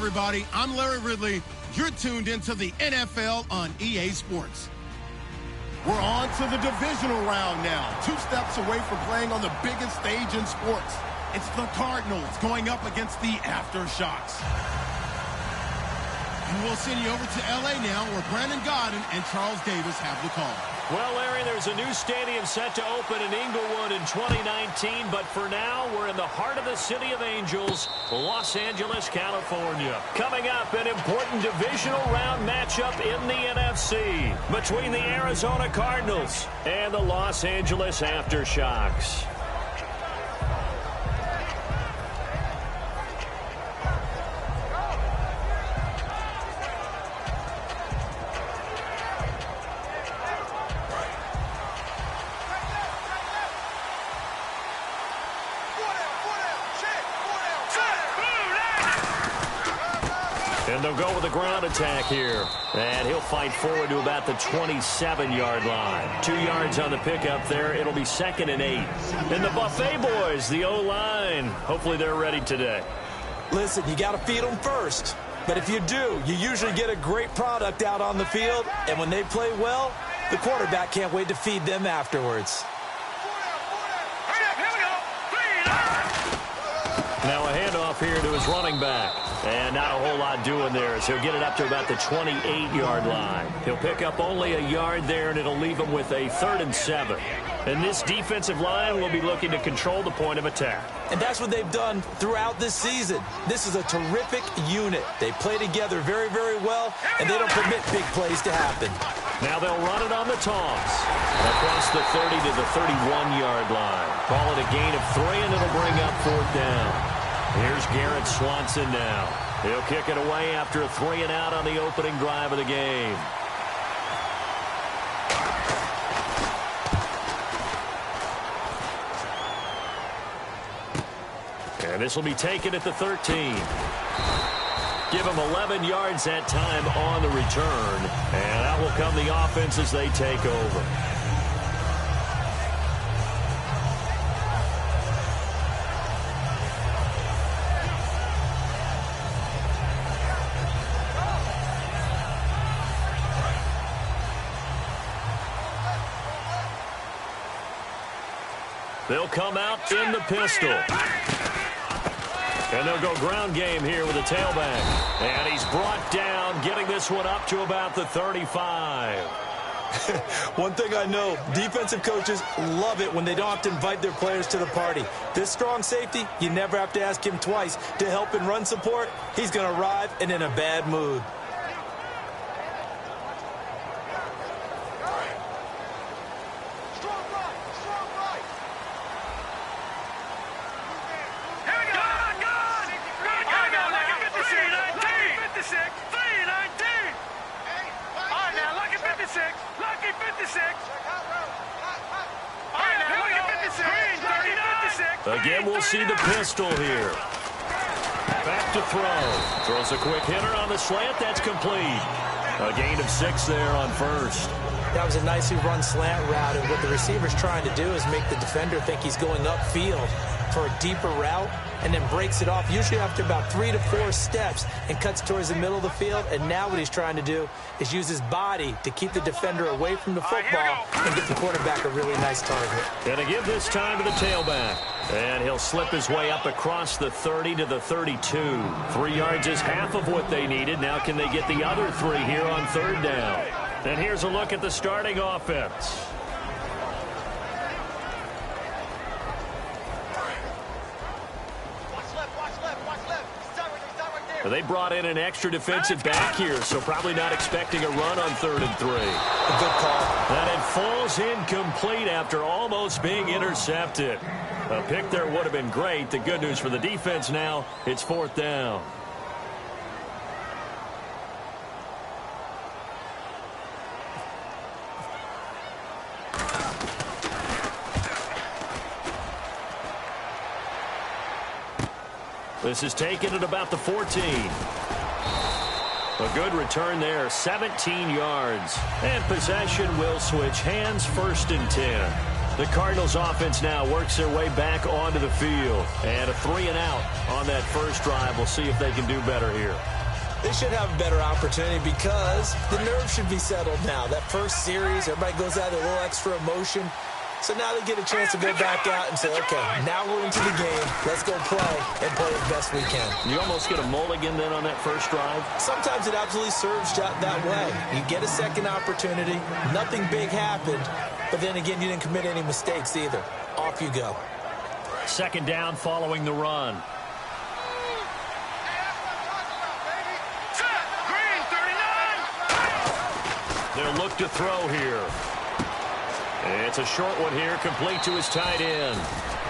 everybody. I'm Larry Ridley. You're tuned into the NFL on EA Sports. We're on to the divisional round now. 2 steps away from playing on the biggest stage in sports. It's the Cardinals going up against the Aftershocks. And we'll send you over to L.A. now, where Brandon Gaudin and Charles Davis have the call. Well, Larry, there's a new stadium set to open in Inglewood in 2019, but for now, we're in the heart of the City of Angels, Los Angeles, California. Coming up, an important divisional round matchup in the NFC between the Arizona Cardinals and the Los Angeles Aftershocks. And they'll go with a ground attack here. And he'll fight forward to about the 27-yard line. 2 yards on the pickup there. It'll be 2nd and 8. And the Buffet boys, the O-line, hopefully they're ready today. Listen, you got to feed them first. But if you do, you usually get a great product out on the field. And when they play well, the quarterback can't wait to feed them afterwards. Now a handoff here to his running back. And not a whole lot doing there as he'll get it up to about the 28-yard line. He'll pick up only a yard there, and it'll leave him with a 3rd and 7. And this defensive line will be looking to control the point of attack. And that's what they've done throughout this season. This is a terrific unit. They play together very, very well, and they don't permit big plays to happen. Now they'll run it on the toss. Across the 30 to the 31-yard line. Call it a gain of 3, and it'll bring up 4th down. Here's Garrett Swanson now. He'll kick it away after a 3-and-out on the opening drive of the game. And this will be taken at the 13. Give him 11 yards that time on the return. And out will come the offense as they take over. They'll come out in the pistol. And they'll go ground game here with a tailback. And he's brought down, getting this one up to about the 35. One thing I know, defensive coaches love it when they don't have to invite their players to the party. This strong safety, you never have to ask him twice to help in run support. He's going to arrive and in a bad mood. Again, we'll see the pistol here. Back to throw. Throws a quick hitter on the slant. That's complete. A gain of 6 there on 1st. That was a nicely run slant route, and what the receiver's trying to do is make the defender think he's going upfield for a deeper route, and then breaks it off, usually after about 3 to 4 steps, and cuts towards the middle of the field. And now what he's trying to do is use his body to keep the defender away from the football and get the quarterback a really nice target. Going to give this time to the tailback. And he'll slip his way up across the 30 to the 32. 3 yards is half of what they needed. Now can they get the other 3 here on 3rd down? And here's a look at the starting offense. They brought in an extra defensive back here, so probably not expecting a run on 3rd and 3. A good call. And it falls incomplete after almost being intercepted. A pick there would have been great. The good news for the defense now, it's 4th down. This is taken at about the 14. A good return there, 17 yards. And possession will switch hands, 1st and 10. The Cardinals offense now works their way back onto the field. And a 3-and-out on that first drive. We'll see if they can do better here. They should have a better opportunity because the nerves should be settled now. That first series, everybody goes out with a little extra emotion. So now they get a chance to go back out and say, okay, now we're into the game. Let's go play and play as best we can. You almost get a mulligan then on that first drive? Sometimes it absolutely serves that way. You get a second opportunity. Nothing big happened. But then again, you didn't commit any mistakes either. Off you go. Second down following the run. They'll look to throw here. It's a short one here, complete to his tight end.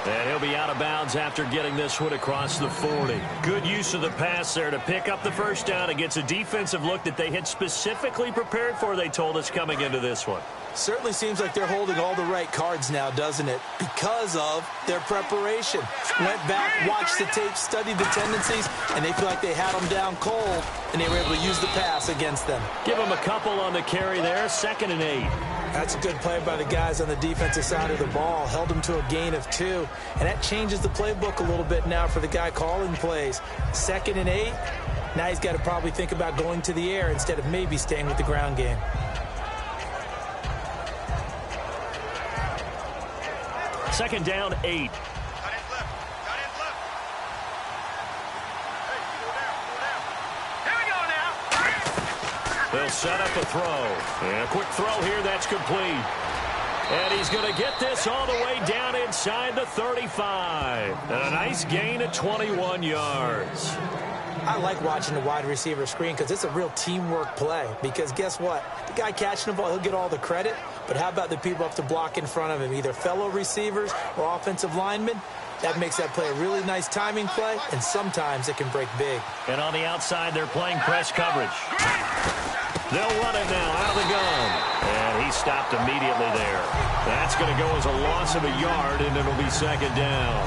And he'll be out of bounds after getting this one across the 40. Good use of the pass there to pick up the first down against a defensive look that they had specifically prepared for, they told us, coming into this one. Certainly seems like they're holding all the right cards now, doesn't it? Because of their preparation. Went back, watched the tape, studied the tendencies, and they feel like they had them down cold, and they were able to use the pass against them. Give them a couple on the carry there, 2nd and 8. That's a good play by the guys on the defensive side of the ball. Held them to a gain of 2, and that changes the playbook a little bit now for the guy calling plays. 2nd and 8, now he's got to probably think about going to the air instead of maybe staying with the ground game. Second down, 8. They'll set up a throw. And a quick throw here, that's complete. And he's going to get this all the way down inside the 35. And a nice gain of 21 yards. I like watching the wide receiver screen because it's a real teamwork play. Because guess what? The guy catching the ball, he'll get all the credit. But how about the people up to block in front of him, either fellow receivers or offensive linemen? That makes that play a really nice timing play, and sometimes it can break big. And on the outside, they're playing press coverage. They'll run it now out of the gun. And he stopped immediately there. That's going to go as a loss of a yard, and it'll be 2nd down.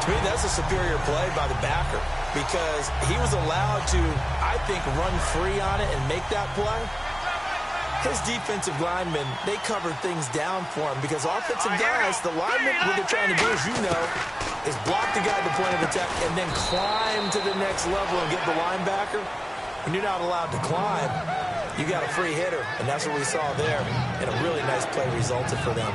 To me, that's a superior play by the backer because he was allowed to, I think, run free on it and make that play. His defensive linemen, they covered things down for him because offensive guys, the linemen, what they're trying to do, as you know, is block the guy at the point of attack and then climb to the next level and get the linebacker. When you're not allowed to climb, you got a free hitter, and that's what we saw there, and a really nice play resulted for them.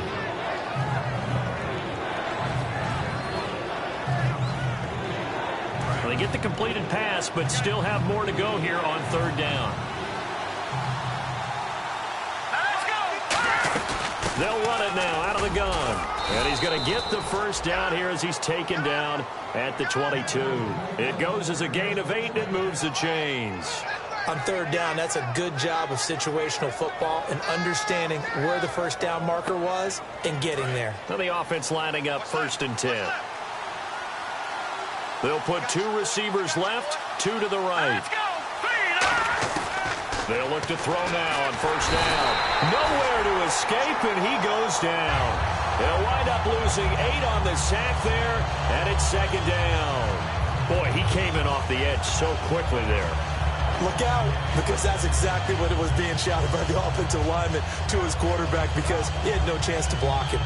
Well, they get the completed pass, but still have more to go here on 3rd down. They'll run it now out of the gun. And he's going to get the first down here as he's taken down at the 22. It goes as a gain of 8, and it moves the chains. On 3rd down, that's a good job of situational football and understanding where the first down marker was and getting there. Now the offense lining up 1st and 10. They'll put 2 receivers left, 2 to the right. They'll look to throw now on 1st down. Nowhere to escape, and he goes down. They'll wind up losing 8 on the sack there, and it's 2nd down. Boy, he came in off the edge so quickly there. Look out, because that's exactly what it was being shouted by the offensive lineman to his quarterback because he had no chance to block him.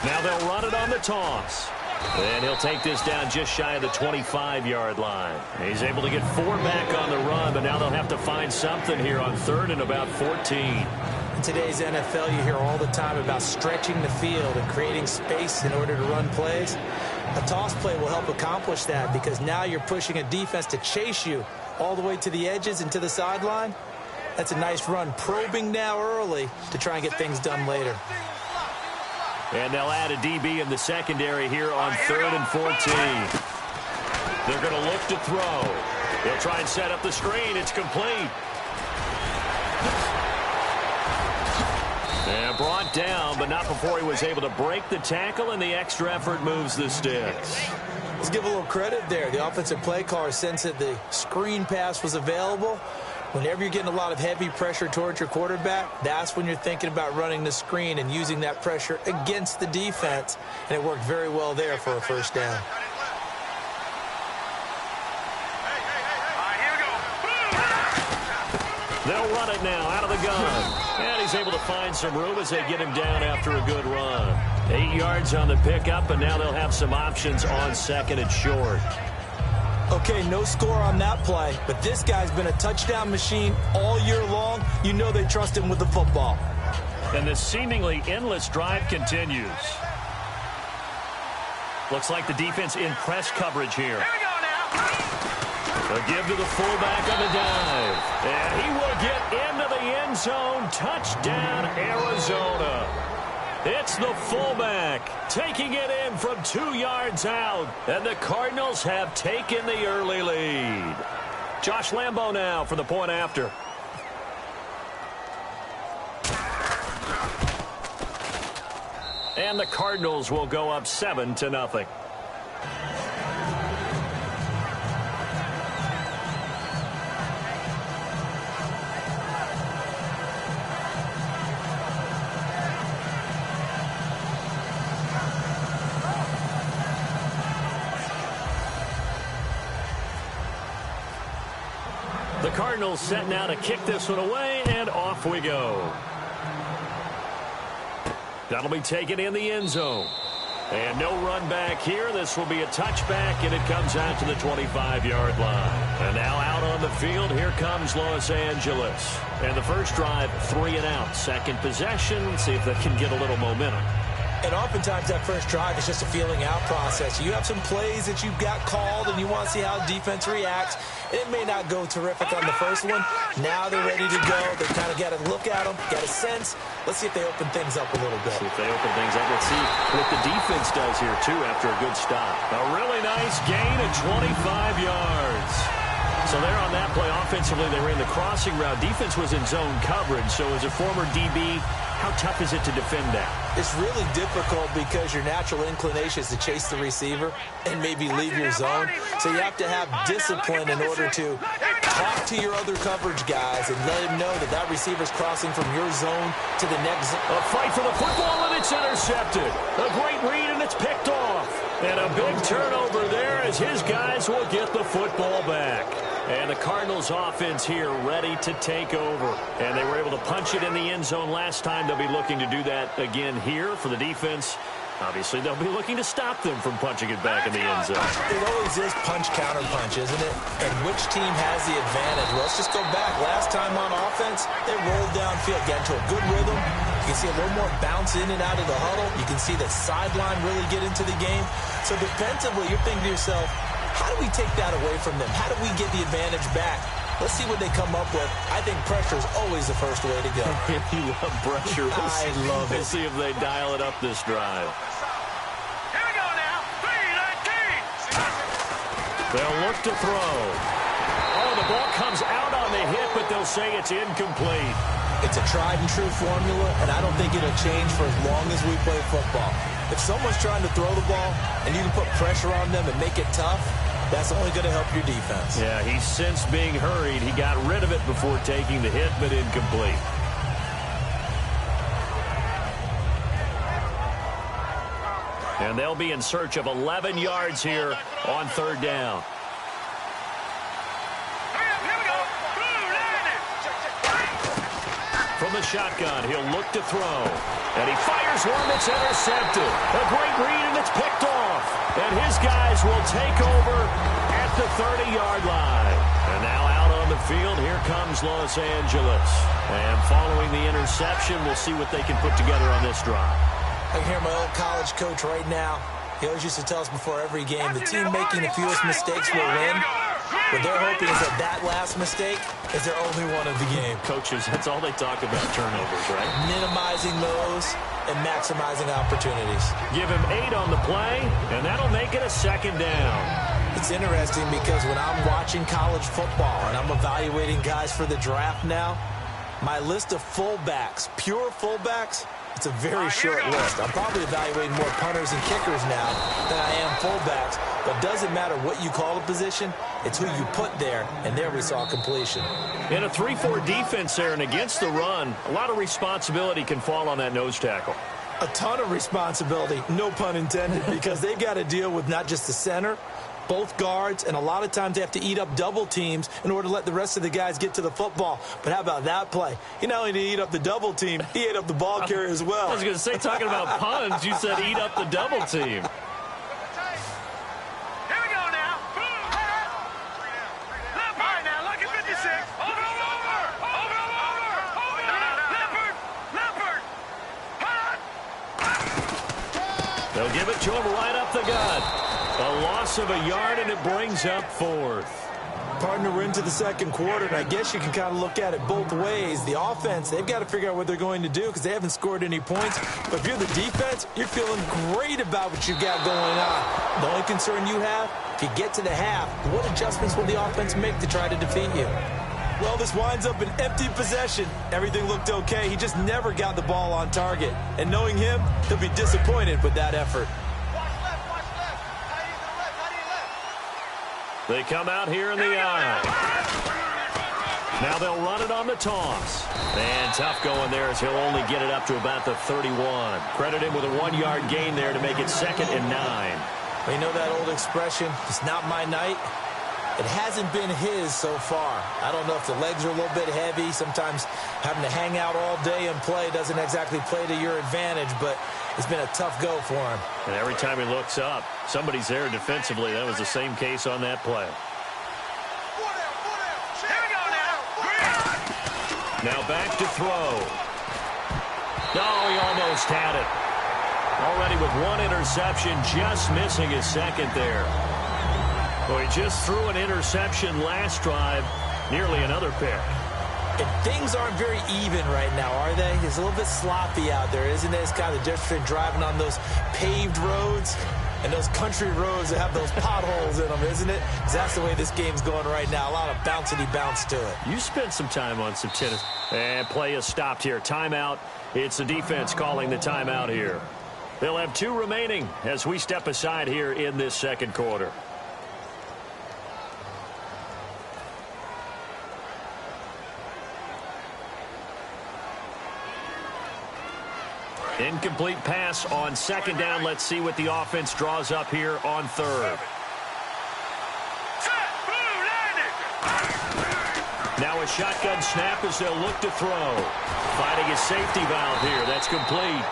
Now they'll run it on the toss. And he'll take this down just shy of the 25-yard line. He's able to get 4 back on the run, but now they'll have to find something here on 3rd and about 14. In today's NFL, you hear all the time about stretching the field and creating space in order to run plays. A toss play will help accomplish that because now you're pushing a defense to chase you all the way to the edges and to the sideline. That's a nice run, probing now early to try and get things done later. And they'll add a DB in the secondary here on 3rd and 14. They're going to look to throw. They'll try and set up the screen. It's complete. And brought down, but not before he was able to break the tackle, and the extra effort moves the sticks. Let's give a little credit there. The offensive play caller sensed that the screen pass was available. Whenever you're getting a lot of heavy pressure towards your quarterback, that's when you're thinking about running the screen and using that pressure against the defense. And it worked very well there for a 1st down. They'll run it now out of the gun. And he's able to find some room as they get him down after a good run. 8 yards on the pickup, and now they'll have some options on second and short. Okay, no score on that play, but this guy's been a touchdown machine all year long. You know they trust him with the football. And this seemingly endless drive continues. Looks like the defense in press coverage here. Here we go now. A give to the fullback on the dive. And he will get into the end zone. Touchdown, Arizona. It's the fullback taking it in from 2 yards out. And the Cardinals have taken the early lead. Josh Lambo now for the point after. And the Cardinals will go up 7-0. The Cardinals set now to kick this one away, and off we go. That'll be taken in the end zone. And no run back here. This will be a touchback, and it comes out to the 25-yard line. And now out on the field, here comes Los Angeles. And the first drive, 3 and out. Second possession, see if they can get a little momentum. And oftentimes that first drive is just a feeling out process. You have some plays that you've got called and you want to see how defense reacts. It may not go terrific on the first one. Now they're ready to go. They kind of got to look at them, got a sense. Let's see if they open things up a little bit. See if they open things up. Let's see what the defense does here, too, after a good stop. A really nice gain of 25 yards. So there on that play, offensively, they ran the crossing route. Defense was in zone coverage. So as a former DB, how tough is it to defend that? It's really difficult because your natural inclination is to chase the receiver and maybe leave your zone. So you have to have discipline in order to talk to your other coverage guys and let them know that that receiver's crossing from your zone to the next zone. A fight for the football, and it's intercepted. A great read, and it's picked off. And a big turnover there as his guys will get the football back. And the Cardinals offense here ready to take over. And they were able to punch it in the end zone last time. They'll be looking to do that again here for the defense. Obviously, they'll be looking to stop them from punching it back in the end zone. It always is punch-counter-punch, isn't it? And which team has the advantage? Well, let's just go back. Last time on offense, they rolled downfield, got into a good rhythm. You can see a little more bounce in and out of the huddle. You can see the sideline really get into the game. So defensively, you're thinking to yourself, how do we take that away from them? How do we get the advantage back? Let's see what they come up with. I think pressure is always the first way to go. You love pressure. I love it. Let's see if they dial it up this drive. Here we go now. 3-19. They'll look to throw. Oh, the ball comes out on the hit, but they'll say it's incomplete. It's a tried-and-true formula, and I don't think it'll change for as long as we play football. If someone's trying to throw the ball and you can put pressure on them and make it tough, that's only going to help your defense. Yeah, he's since being hurried. He got rid of it before taking the hit, but incomplete. And they'll be in search of 11 yards here on third down. From the shotgun, he'll look to throw. And he fires one that's intercepted. A great read, and it's picked off. And his guys will take over at the 30-yard line. And now out on the field, here comes Los Angeles. And following the interception, we'll see what they can put together on this drive. I can hear my old college coach right now. He always used to tell us before every game, the team making the fewest mistakes will win. What they're hoping is that last mistake is their only one of the game. Coaches, that's all they talk about, turnovers, right? Minimizing those and maximizing opportunities. Give him 8 on the play, and that'll make it a second down. It's interesting because when I'm watching college football and I'm evaluating guys for the draft now, my list of fullbacks, pure fullbacks, it's a very short list. I'm probably evaluating more punters and kickers now than I am fullbacks. But doesn't matter what you call a position, it's who you put there, and there we saw completion. In a 3-4 defense there and against the run, a lot of responsibility can fall on that nose tackle. A ton of responsibility, no pun intended, because they've got to deal with not just the center, both guards, and a lot of times they have to eat up double teams in order to let the rest of the guys get to the football. But how about that play? He not only did he eat up the double team, he ate up the ball carrier as well. I was going to say, talking about puns, you said eat up the double team. They'll give it to him right up the gut. A loss of a yard, and it brings up fourth. Partner, we're into the second quarter, and I guess you can kind of look at it both ways. The offense, they've got to figure out what they're going to do because they haven't scored any points. But if you're the defense, you're feeling great about what you've got going on. The only concern you have, if you get to the half, what adjustments will the offense make to try to defeat you? Well, this winds up an empty possession. Everything looked okay. He just never got the ball on target. And knowing him, he'll be disappointed with that effort. They come out here in the eye. Now they'll run it on the toss. And tough going there as he'll only get it up to about the 31. Credit him with a 1-yard gain there to make it 2nd and 9. Well, you know that old expression, it's not my night? It hasn't been his so far. I don't know if the legs are a little bit heavy. Sometimes having to hang out all day and play doesn't exactly play to your advantage, but it's been a tough go for him. And every time he looks up, somebody's there defensively. That was the same case on that play. Now back to throw. Oh, he almost had it. Already with one interception, just missing his second there. Well, he just threw an interception last drive, nearly another pick. And things aren't very even right now, are they? It's a little bit sloppy out there, isn't it? It's kind of the difference between driving on those paved roads and those country roads that have those potholes in them, isn't it? Because that's the way this game's going right now. A lot of bouncy bounce to it. You spent some time on some tennis. And play is stopped here. Timeout. It's the defense calling the timeout here. They'll have 2 remaining as we step aside here in this second quarter. Incomplete pass on 2nd down. Let's see what the offense draws up here on 3rd. Now a shotgun snap as they'll look to throw. Finding his safety valve here. That's complete.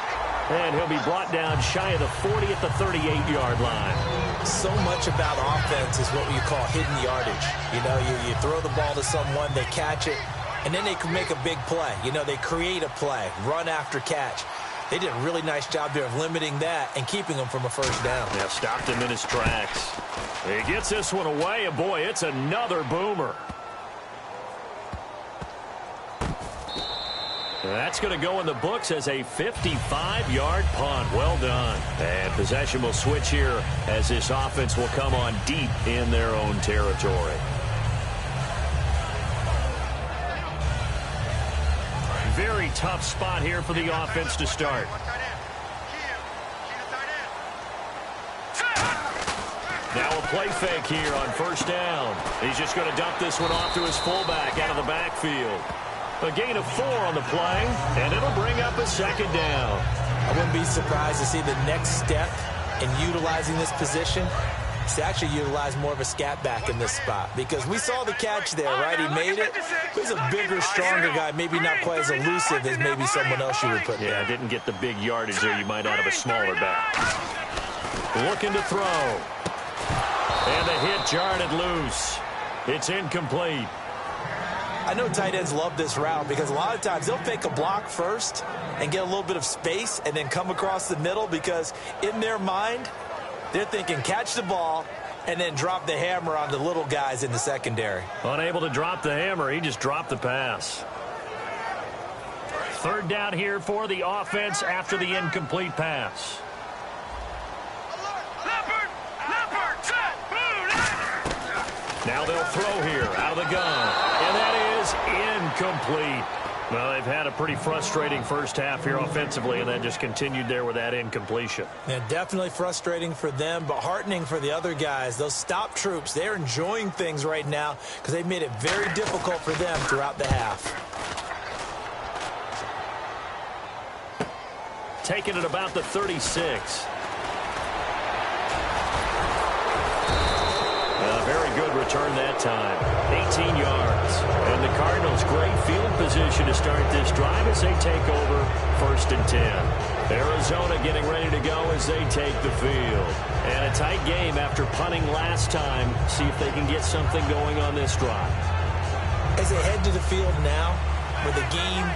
And he'll be brought down shy of the 40 at the 38-yard line. So much about offense is what you call hidden yardage. You know, you throw the ball to someone, they catch it, and then they can make a big play. You know, they create a play, run after catch. They did a really nice job there of limiting that and keeping him from a first down. Yeah, stopped him in his tracks. He gets this one away, and boy, it's another boomer. That's going to go in the books as a 55-yard punt. Well done. And possession will switch here as this offense will come on deep in their own territory. Very tough spot here for the offense to start. Now a play fake here on 1st down. He's just going to dump this one off to his fullback out of the backfield. A gain of 4 on the play, and it'll bring up a 2nd down. I wouldn't be surprised to see the next step in utilizing this position to actually utilize more of a scat back in this spot, because we saw the catch there, right? He made it. He's a bigger, stronger guy, maybe not quite as elusive as maybe someone else you would put there. Yeah, didn't get the big yardage there you might out of a smaller back. Looking to throw. And the hit jarred it loose. It's incomplete. I know tight ends love this route because a lot of times they'll fake a block first and get a little bit of space and then come across the middle, because in their mind, they're thinking catch the ball and then drop the hammer on the little guys in the secondary. Unable to drop the hammer, he just dropped the pass. 3rd down here for the offense after the incomplete pass. Now they'll throw here out of the gun. And that is incomplete. Well, they've had a pretty frustrating first half here offensively, and then just continued there with that incompletion. Yeah, definitely frustrating for them, but heartening for the other guys. Those stop troops, they're enjoying things right now because they've made it very difficult for them throughout the half. Taking it about the 36. return that time. 18 yards. And the Cardinals, great field position to start this drive as they take over 1st and 10. Arizona getting ready to go as they take the field. And a tight game after punting last time. See if they can get something going on this drive. As they head to the field now, with the game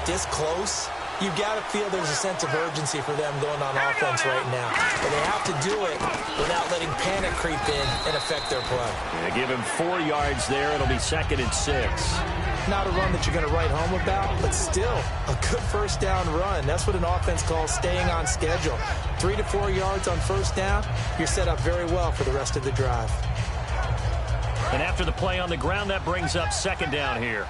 this close, you've got to feel there's a sense of urgency for them going on offense right now. But they have to do it without letting panic creep in and affect their play. Yeah, give him 4 yards there. It'll be 2nd and 6. Not a run that you're going to write home about, but still a good first down run. That's what an offense calls staying on schedule. 3 to 4 yards on first down, you're set up very well for the rest of the drive. And after the play on the ground, that brings up 2nd down here.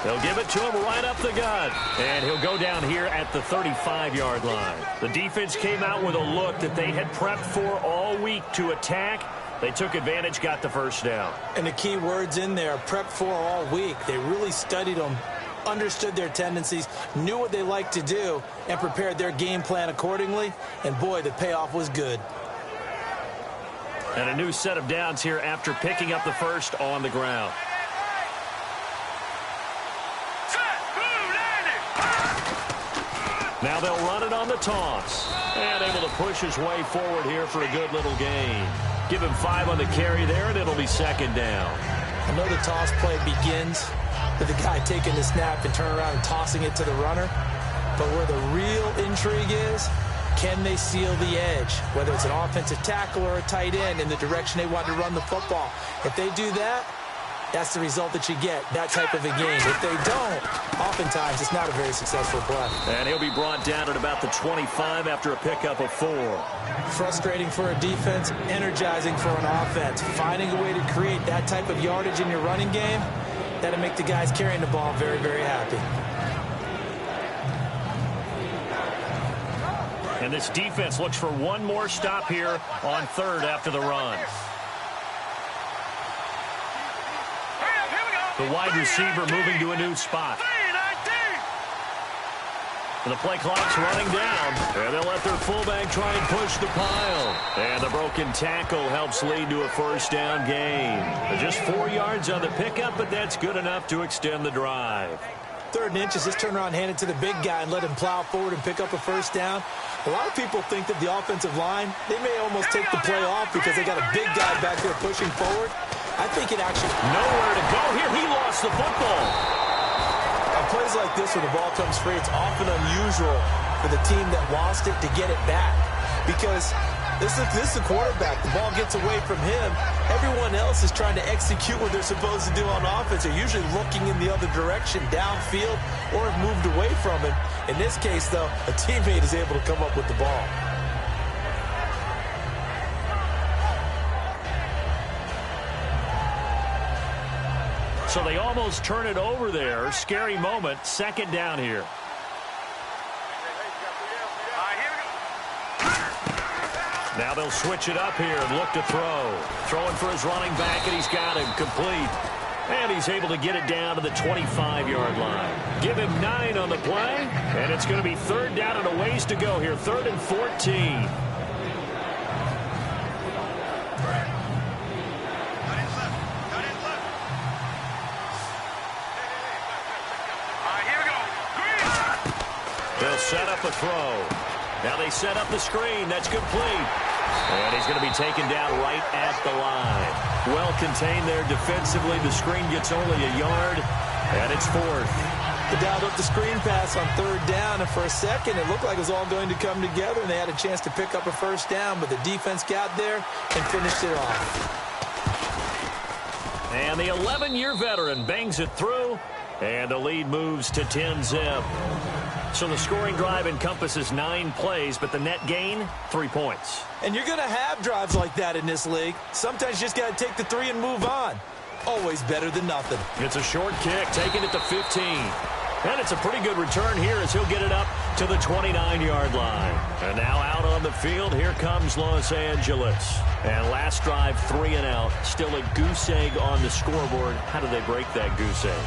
They'll give it to him right up the gut. And he'll go down here at the 35-yard line. The defense came out with a look that they had prepped for all week to attack. They took advantage, got the first down. And the key words in there, prepped for all week. They really studied them, understood their tendencies, knew what they liked to do, and prepared their game plan accordingly. And, boy, the payoff was good. And a new set of downs here after picking up the first on the ground. Now they'll run it on the toss. And able to push his way forward here for a good little gain. Give him 5 on the carry there, and it'll be 2nd down. I know the toss play begins with the guy taking the snap and turning around and tossing it to the runner. But where the real intrigue is, can they seal the edge? Whether it's an offensive tackle or a tight end in the direction they want to run the football. If they do that, that's the result that you get, that type of a game. If they don't, oftentimes it's not a very successful play. And he'll be brought down at about the 25 after a pickup of 4. Frustrating for a defense, energizing for an offense. Finding a way to create that type of yardage in your running game, that'll make the guys carrying the ball very, very happy. And this defense looks for one more stop here on 3rd after the run. The wide receiver moving to a new spot. And the play clock's running down. And they'll let their fullback try and push the pile. And the broken tackle helps lead to a first down gain. Just 4 yards on the pickup, but that's good enough to extend the drive. 3rd and inches, just turn around, hand it to the big guy and let him plow forward and pick up a first down. A lot of people think that the offensive line, they may almost take the play off because they got a big guy back there pushing forward. I think it actually... Nowhere to go here. He lost the football. On plays like this, when the ball comes free, it's often unusual for the team that lost it to get it back. Because this is the quarterback. The ball gets away from him. Everyone else is trying to execute what they're supposed to do on offense. They're usually looking in the other direction, downfield, or have moved away from him. In this case, though, a teammate is able to come up with the ball. So they almost turn it over there. Scary moment. 2nd down here. Now they'll switch it up here and look to throw. Throwing for his running back, and he's got him complete. And he's able to get it down to the 25-yard line. Give him 9 on the play, and it's going to be 3rd down and a ways to go here. 3rd and 14. They'll set up a throw. Now they set up the screen. That's complete. And he's going to be taken down right at the line. Well contained there defensively. The screen gets only a yard, and it's 4th. They dialed up the screen pass on 3rd down, and for a second it looked like it was all going to come together, and they had a chance to pick up a first down, but the defense got there and finished it off. And the 11-year veteran bangs it through, and the lead moves to 10-zip. So the scoring drive encompasses 9 plays, but the net gain, 3 points. And you're going to have drives like that in this league. Sometimes you just got to take the 3 and move on. Always better than nothing. It's a short kick, taking it to 15. And it's a pretty good return here as he'll get it up to the 29-yard line. And now out on the field, here comes Los Angeles. And last drive, 3 and out. Still a goose egg on the scoreboard. How do they break that goose egg?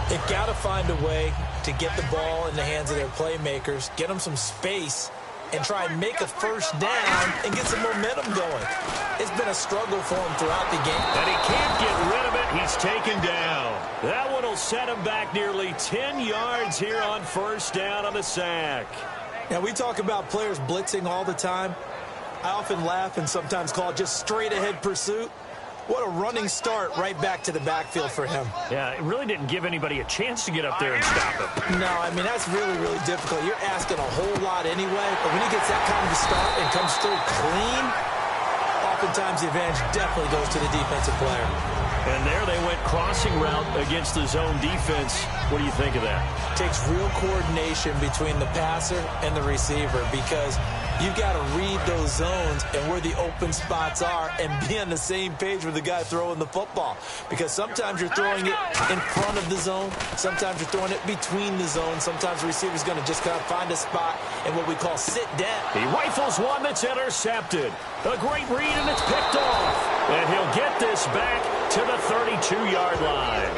They've got to find a way to get the ball in the hands of their playmakers, get them some space, and try and make a first down and get some momentum going. It's been a struggle for him throughout the game. And he can't get rid of it. He's taken down. That one will set him back nearly 10 yards here on first down on the sack. Now, we talk about players blitzing all the time. I often laugh and sometimes call it just straight-ahead pursuit. What a running start right back to the backfield for him. Yeah, it really didn't give anybody a chance to get up there and stop him. No, I mean, that's really, really difficult. You're asking a whole lot anyway, but when he gets that kind of a start and comes through clean, oftentimes the advantage definitely goes to the defensive player. And there they went crossing route against the zone defense. What do you think of that? Takes real coordination between the passer and the receiver because you've got to read those zones and where the open spots are and be on the same page with the guy throwing the football. Because sometimes you're throwing it in front of the zone. Sometimes you're throwing it between the zones. Sometimes the receiver's going to just kind of find a spot in what we call sit down. He rifles one that's intercepted. A great read, and it's picked off. And he'll get this back to the 32-yard line.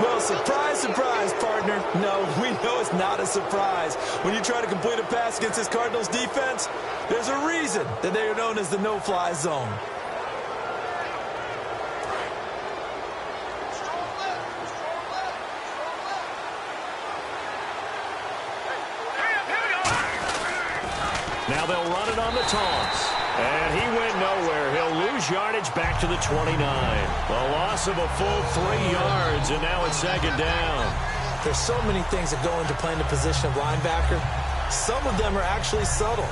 Well, surprise, surprise, partner. No, we know it's not a surprise. When you try to complete a pass against this Cardinals defense, there's a reason that they are known as the no-fly zone. Now they'll run it on the toss. And he went nowhere. He'll lose yardage back to the 29. A loss of a full 3 yards, and now it's second down. There's so many things that go into playing the position of linebacker. Some of them are actually subtle.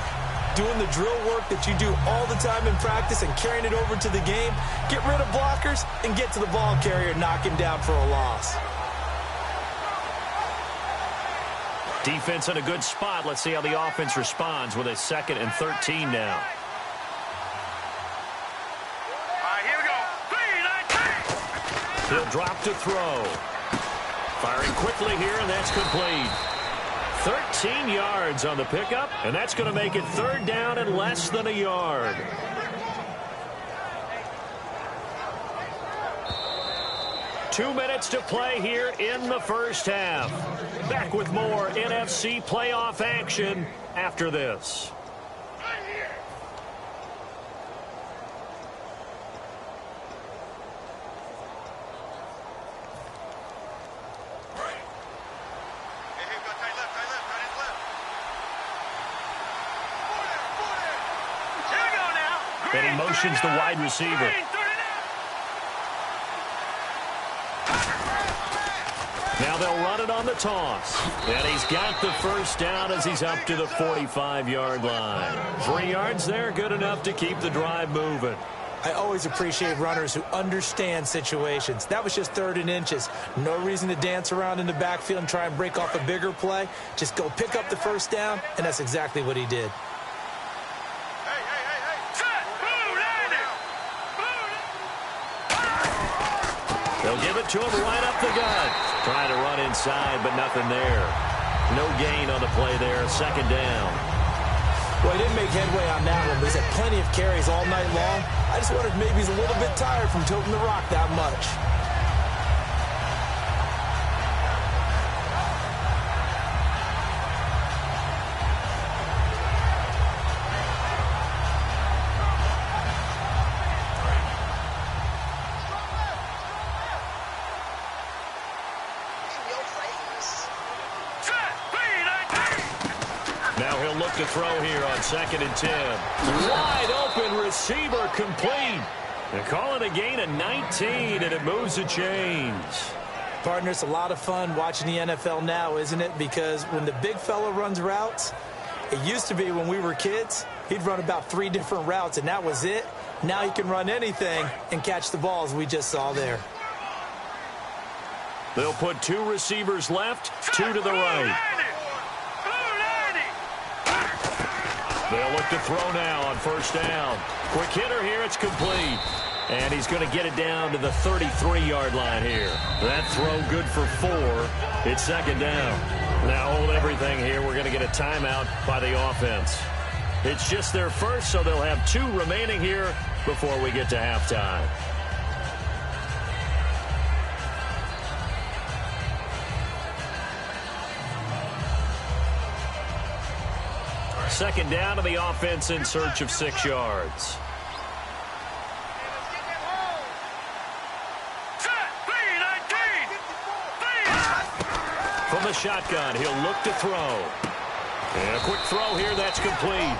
Doing the drill work that you do all the time in practice and carrying it over to the game. Get rid of blockers and get to the ball carrier and knock him down for a loss. Defense in a good spot. Let's see how the offense responds with a 2nd and 13 now. He'll drop to throw. Firing quickly here, and that's complete. 13 yards on the pickup, and that's going to make it 3rd down and less than a yard. Two minutes to play here in the first half. Back with more NFC playoff action after this. And he motions the wide receiver. Now they'll run it on the toss. And he's got the first down as he's up to the 45-yard line. 3 yards there, good enough to keep the drive moving. I always appreciate runners who understand situations. That was just 3rd and inches. No reason to dance around in the backfield and try and break off a bigger play. Just go pick up the first down, and that's exactly what he did. They'll give it to him right up the gut. Trying to run inside, but nothing there. No gain on the play there. 2nd down. Well, he didn't make headway on that one, but he's had plenty of carries all night long. I just wonder if maybe he's a little bit tired from toting the rock that much. To throw here on 2nd and 10. Wide open receiver complete. They call it a gain of 19, and it moves the chains. Partner, it's a lot of fun watching the NFL now, isn't it? Because when the big fella runs routes, it used to be when we were kids, he'd run about 3 different routes, and that was it. Now he can run anything and catch the ball, as we just saw there. They'll put 2 receivers left, 2 to the right. They'll look to throw now on first down. Quick hitter here, it's complete. And he's going to get it down to the 33-yard line here. That throw good for 4. It's 2nd down. Now hold everything here. We're going to get a timeout by the offense. It's just their first, so they'll have 2 remaining here before we get to halftime. second down to the offense in search of 6 yards. From the shotgun, he'll look to throw. And a quick throw here, that's complete.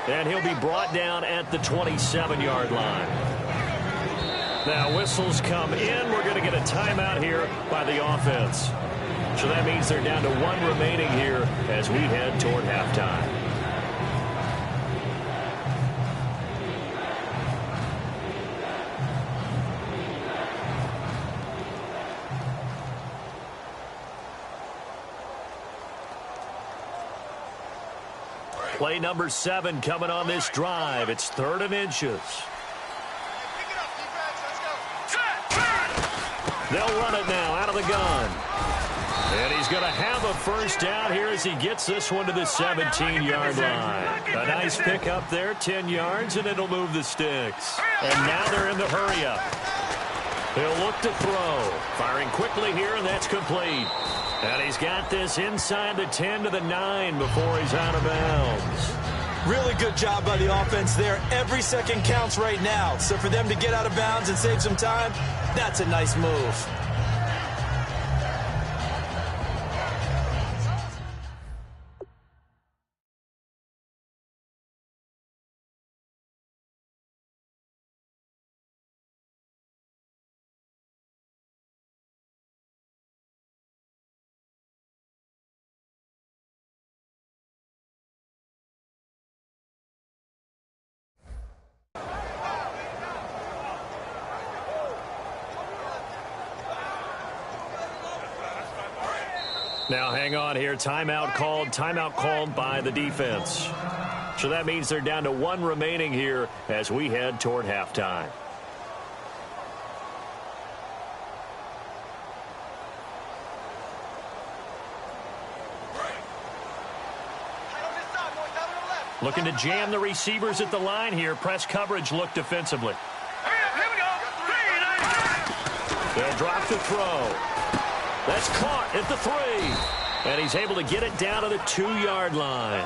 And he'll be brought down at the 27-yard line. Now whistles come in. We're going to get a timeout here by the offense. So that means they're down to 1 remaining here as we head toward halftime. Play number 7 coming on this drive. It's 3rd and inches. They'll run it now out of the gun. And he's going to have a first down here as he gets this one to the 17-yard line. A nice pickup there, 10 yards, and it'll move the sticks. And now they're in the hurry-up. He'll look to throw. Firing quickly here, and that's complete. And he's got this inside the 10 to the 9 before he's out of bounds. Really good job by the offense there. Every second counts right now. So for them to get out of bounds and save some time, that's a nice move. Now hang on here. Timeout called by the defense. So that means they're down to 1 remaining here as we head toward halftime. Looking to jam the receivers at the line here. Press coverage look defensively. They'll drop the throw. That's caught at the 3. And he's able to get it down to the 2-yard line.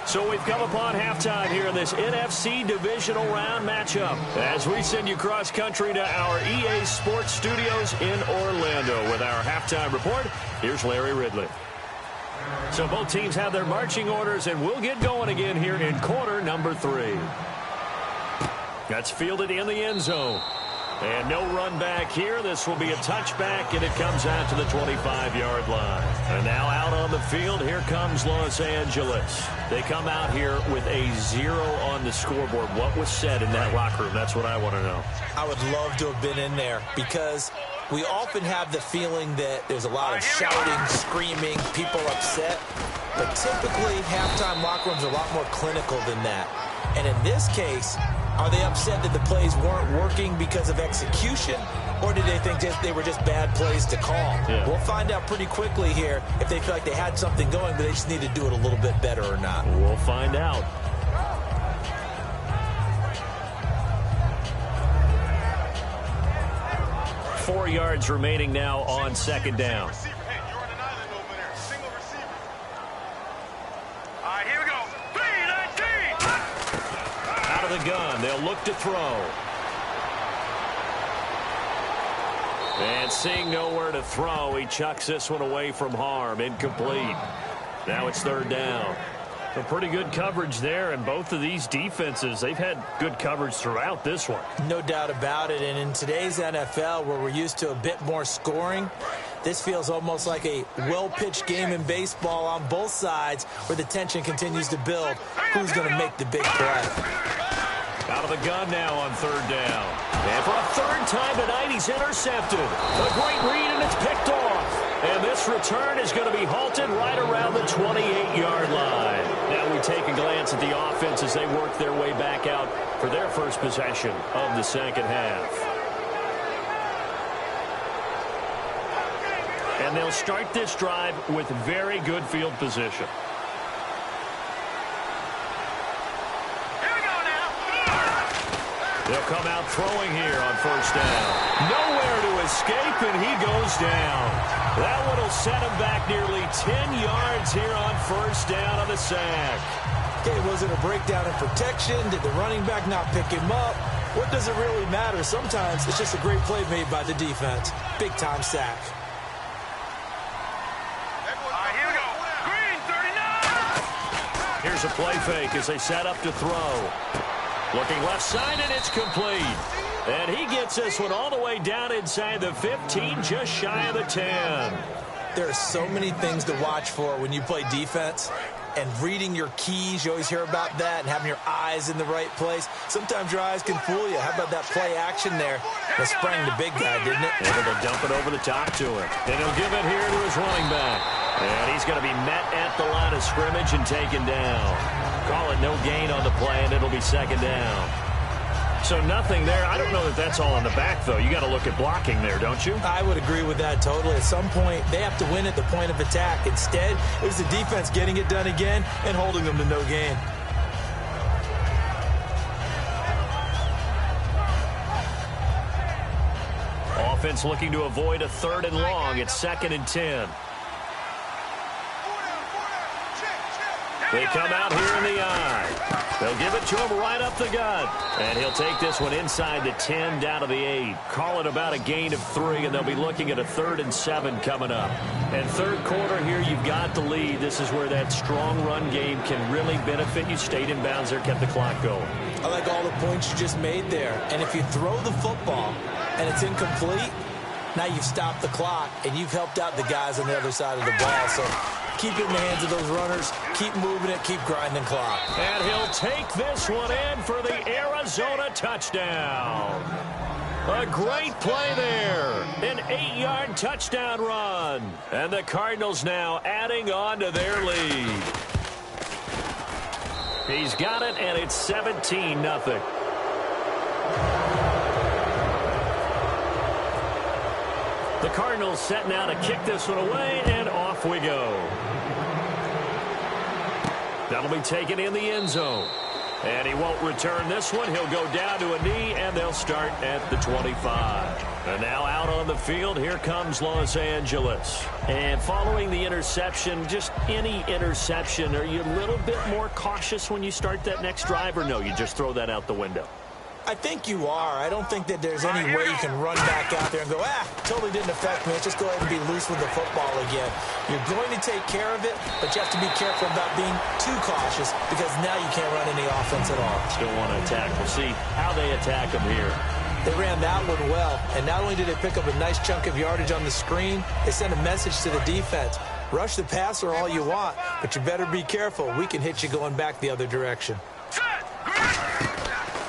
So we've come upon halftime here in this NFC Divisional Round matchup. As we send you cross-country to our EA Sports Studios in Orlando with our halftime report, here's Larry Ridley. So both teams have their marching orders, and we'll get going again here in quarter number 3. That's fielded in the end zone. And no run back here. This will be a touchback, and it comes out to the 25-yard line. And now out on the field, here comes Los Angeles. They come out here with a 0 on the scoreboard. What was said in that locker room? That's what I want to know. I would love to have been in there because we often have the feeling that there's a lot of shouting, screaming, people upset. But typically, halftime locker rooms are a lot more clinical than that. And in this case, are they upset that the plays weren't working because of execution, or did they think they were just bad plays to call? Yeah. We'll find out pretty quickly here if they feel like they had something going, but they just need to do it a little bit better or not. We'll find out. Four yards remaining now on second down. The gun. They'll look to throw. And seeing nowhere to throw, he chucks this one away from harm. Incomplete. Now it's 3rd down. Some pretty good coverage there, and both of these defenses, they've had good coverage throughout this one. No doubt about it, and in today's NFL, where we're used to a bit more scoring, this feels almost like a well-pitched game in baseball on both sides where the tension continues to build. Who's going to make the big play? Out of the gun now on 3rd down. And for a 3rd time tonight, he's intercepted. A great read, and it's picked off. And this return is going to be halted right around the 28-yard line. Now we take a glance at the offense as they work their way back out for their first possession of the second half. And they'll start this drive with very good field position. They'll come out throwing here on 1st down. Nowhere to escape, and he goes down. That one will set him back nearly 10 yards here on 1st down on the sack. Okay, was it a breakdown in protection? Did the running back not pick him up? What does it really matter? Sometimes it's just a great play made by the defense. Big-time sack. Here we go. Green, 39. Here's a play fake as they set up to throw. Looking left side, and it's complete. And he gets this one all the way down inside the 15, just shy of the 10. There are so many things to watch for when you play defense. And reading your keys, you always hear about that, and having your eyes in the right place. Sometimes your eyes can fool you. How about that play action there? That sprang the big guy, didn't it? Able to dump it over the top to him. And he'll give it here to his running back. And he's going to be met at the line of scrimmage and taken down. Call it no gain on the play, and it'll be second down. So nothing there. I don't know that that's all in the back, though. You got to look at blocking there, don't you? I would agree with that totally. At some point, they have to win at the point of attack. Instead, it was the defense getting it done again and holding them to no gain. Offense looking to avoid a 3rd and long. It's 2nd and 10. They come out here in the eye. They'll give it to him right up the gut. And he'll take this one inside the 10, down to the 8. Call it about a gain of 3, and they'll be looking at a 3rd and 7 coming up. And third quarter here, you've got the lead. This is where that strong run game can really benefit you. Stayed in bounds there, kept the clock going. I like all the points you just made there. And if you throw the football and it's incomplete, now you've stopped the clock, and you've helped out the guys on the other side of the ball. So keep it in the hands of those runners. Keep moving it. Keep grinding clock. And he'll take this one in for the Arizona touchdown. A great play there. An 8-yard touchdown run. And the Cardinals now adding on to their lead. He's got it, and it's 17-0. The Cardinals set now to kick this one away, and off we go. That'll be taken in the end zone. And he won't return this one. He'll go down to a knee, and they'll start at the 25. And now out on the field, here comes Los Angeles. And following the interception, just any interception, are you a little bit more cautious when you start that next drive, or no, you just throw that out the window? I think you are. I don't think that there's any way you can run back out there and go, totally didn't affect me. Let's just go ahead and be loose with the football again. You're going to take care of it, but you have to be careful about being too cautious because now you can't run any offense at all. Still want to attack. We'll see how they attack them here. They ran that one well, and not only did they pick up a nice chunk of yardage on the screen, they sent a message to the defense. Rush the passer all you want, but you better be careful. We can hit you going back the other direction.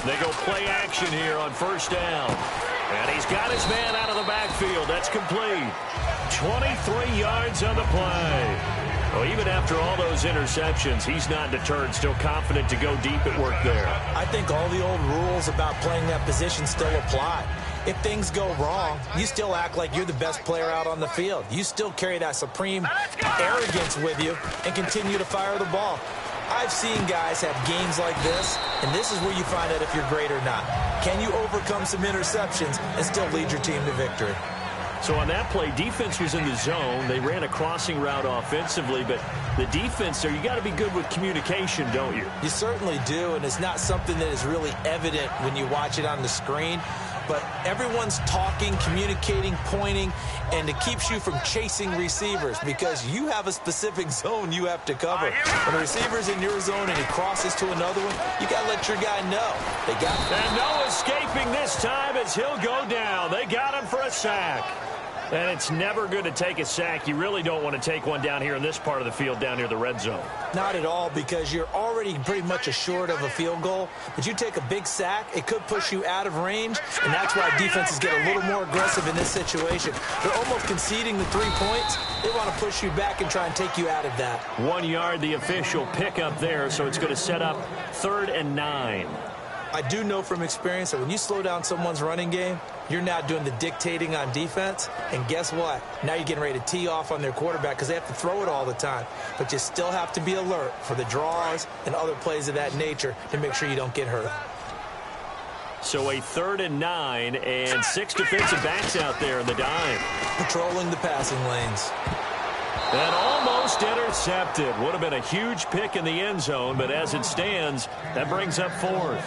They go play action here on first down. And he's got his man out of the backfield. That's complete. 23 yards on the play. Well, even after all those interceptions, he's not deterred, still confident to go deep at work there. I think all the old rules about playing that position still apply. If things go wrong, you still act like you're the best player out on the field. You still carry that supreme arrogance with you and continue to fire the ball. I've seen guys have games like this, and this is where you find out if you're great or not. Can you overcome some interceptions and still lead your team to victory? So on that play, defense was in the zone. They ran a crossing route offensively, but the defense there, you got to be good with communication, don't you? You certainly do, and it's not something that is really evident when you watch it on the screen. But everyone's talking, communicating, pointing, and it keeps you from chasing receivers because you have a specific zone you have to cover. When a receiver's in your zone and he crosses to another one, you got to let your guy know. They got him. And no escaping this time as he'll go down. They got him for a sack. And it's never good to take a sack. You really don't want to take one down here in this part of the field, down near the red zone. Not at all, because you're already pretty much assured of a field goal. But you take a big sack, it could push you out of range, and that's why defenses get a little more aggressive in this situation. They're almost conceding the 3 points. They want to push you back and try and take you out of that. 1 yard, the official pickup there, so it's going to set up 3rd and 9. I do know from experience that when you slow down someone's running game, you're now doing the dictating on defense. And guess what? Now you're getting ready to tee off on their quarterback because they have to throw it all the time. But you still have to be alert for the draws and other plays of that nature to make sure you don't get hurt. So a 3rd and 9 and 6 defensive backs out there in the dime. Patrolling the passing lanes. And almost Almost intercepted. Would have been a huge pick in the end zone, but as it stands, that brings up fourth.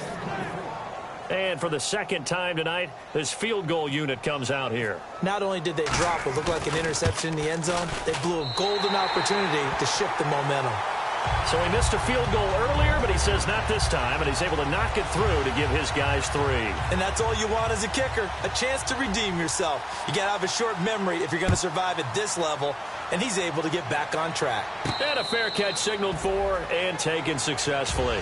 And for the second time tonight, this field goal unit comes out here. Not only did they drop what looked like an interception in the end zone, they blew a golden opportunity to shift the momentum. So he missed a field goal earlier, but he says not this time, and he's able to knock it through to give his guys 3. And that's all you want as a kicker, a chance to redeem yourself. You got to have a short memory if you're going to survive at this level, and he's able to get back on track. And a fair catch signaled for and taken successfully.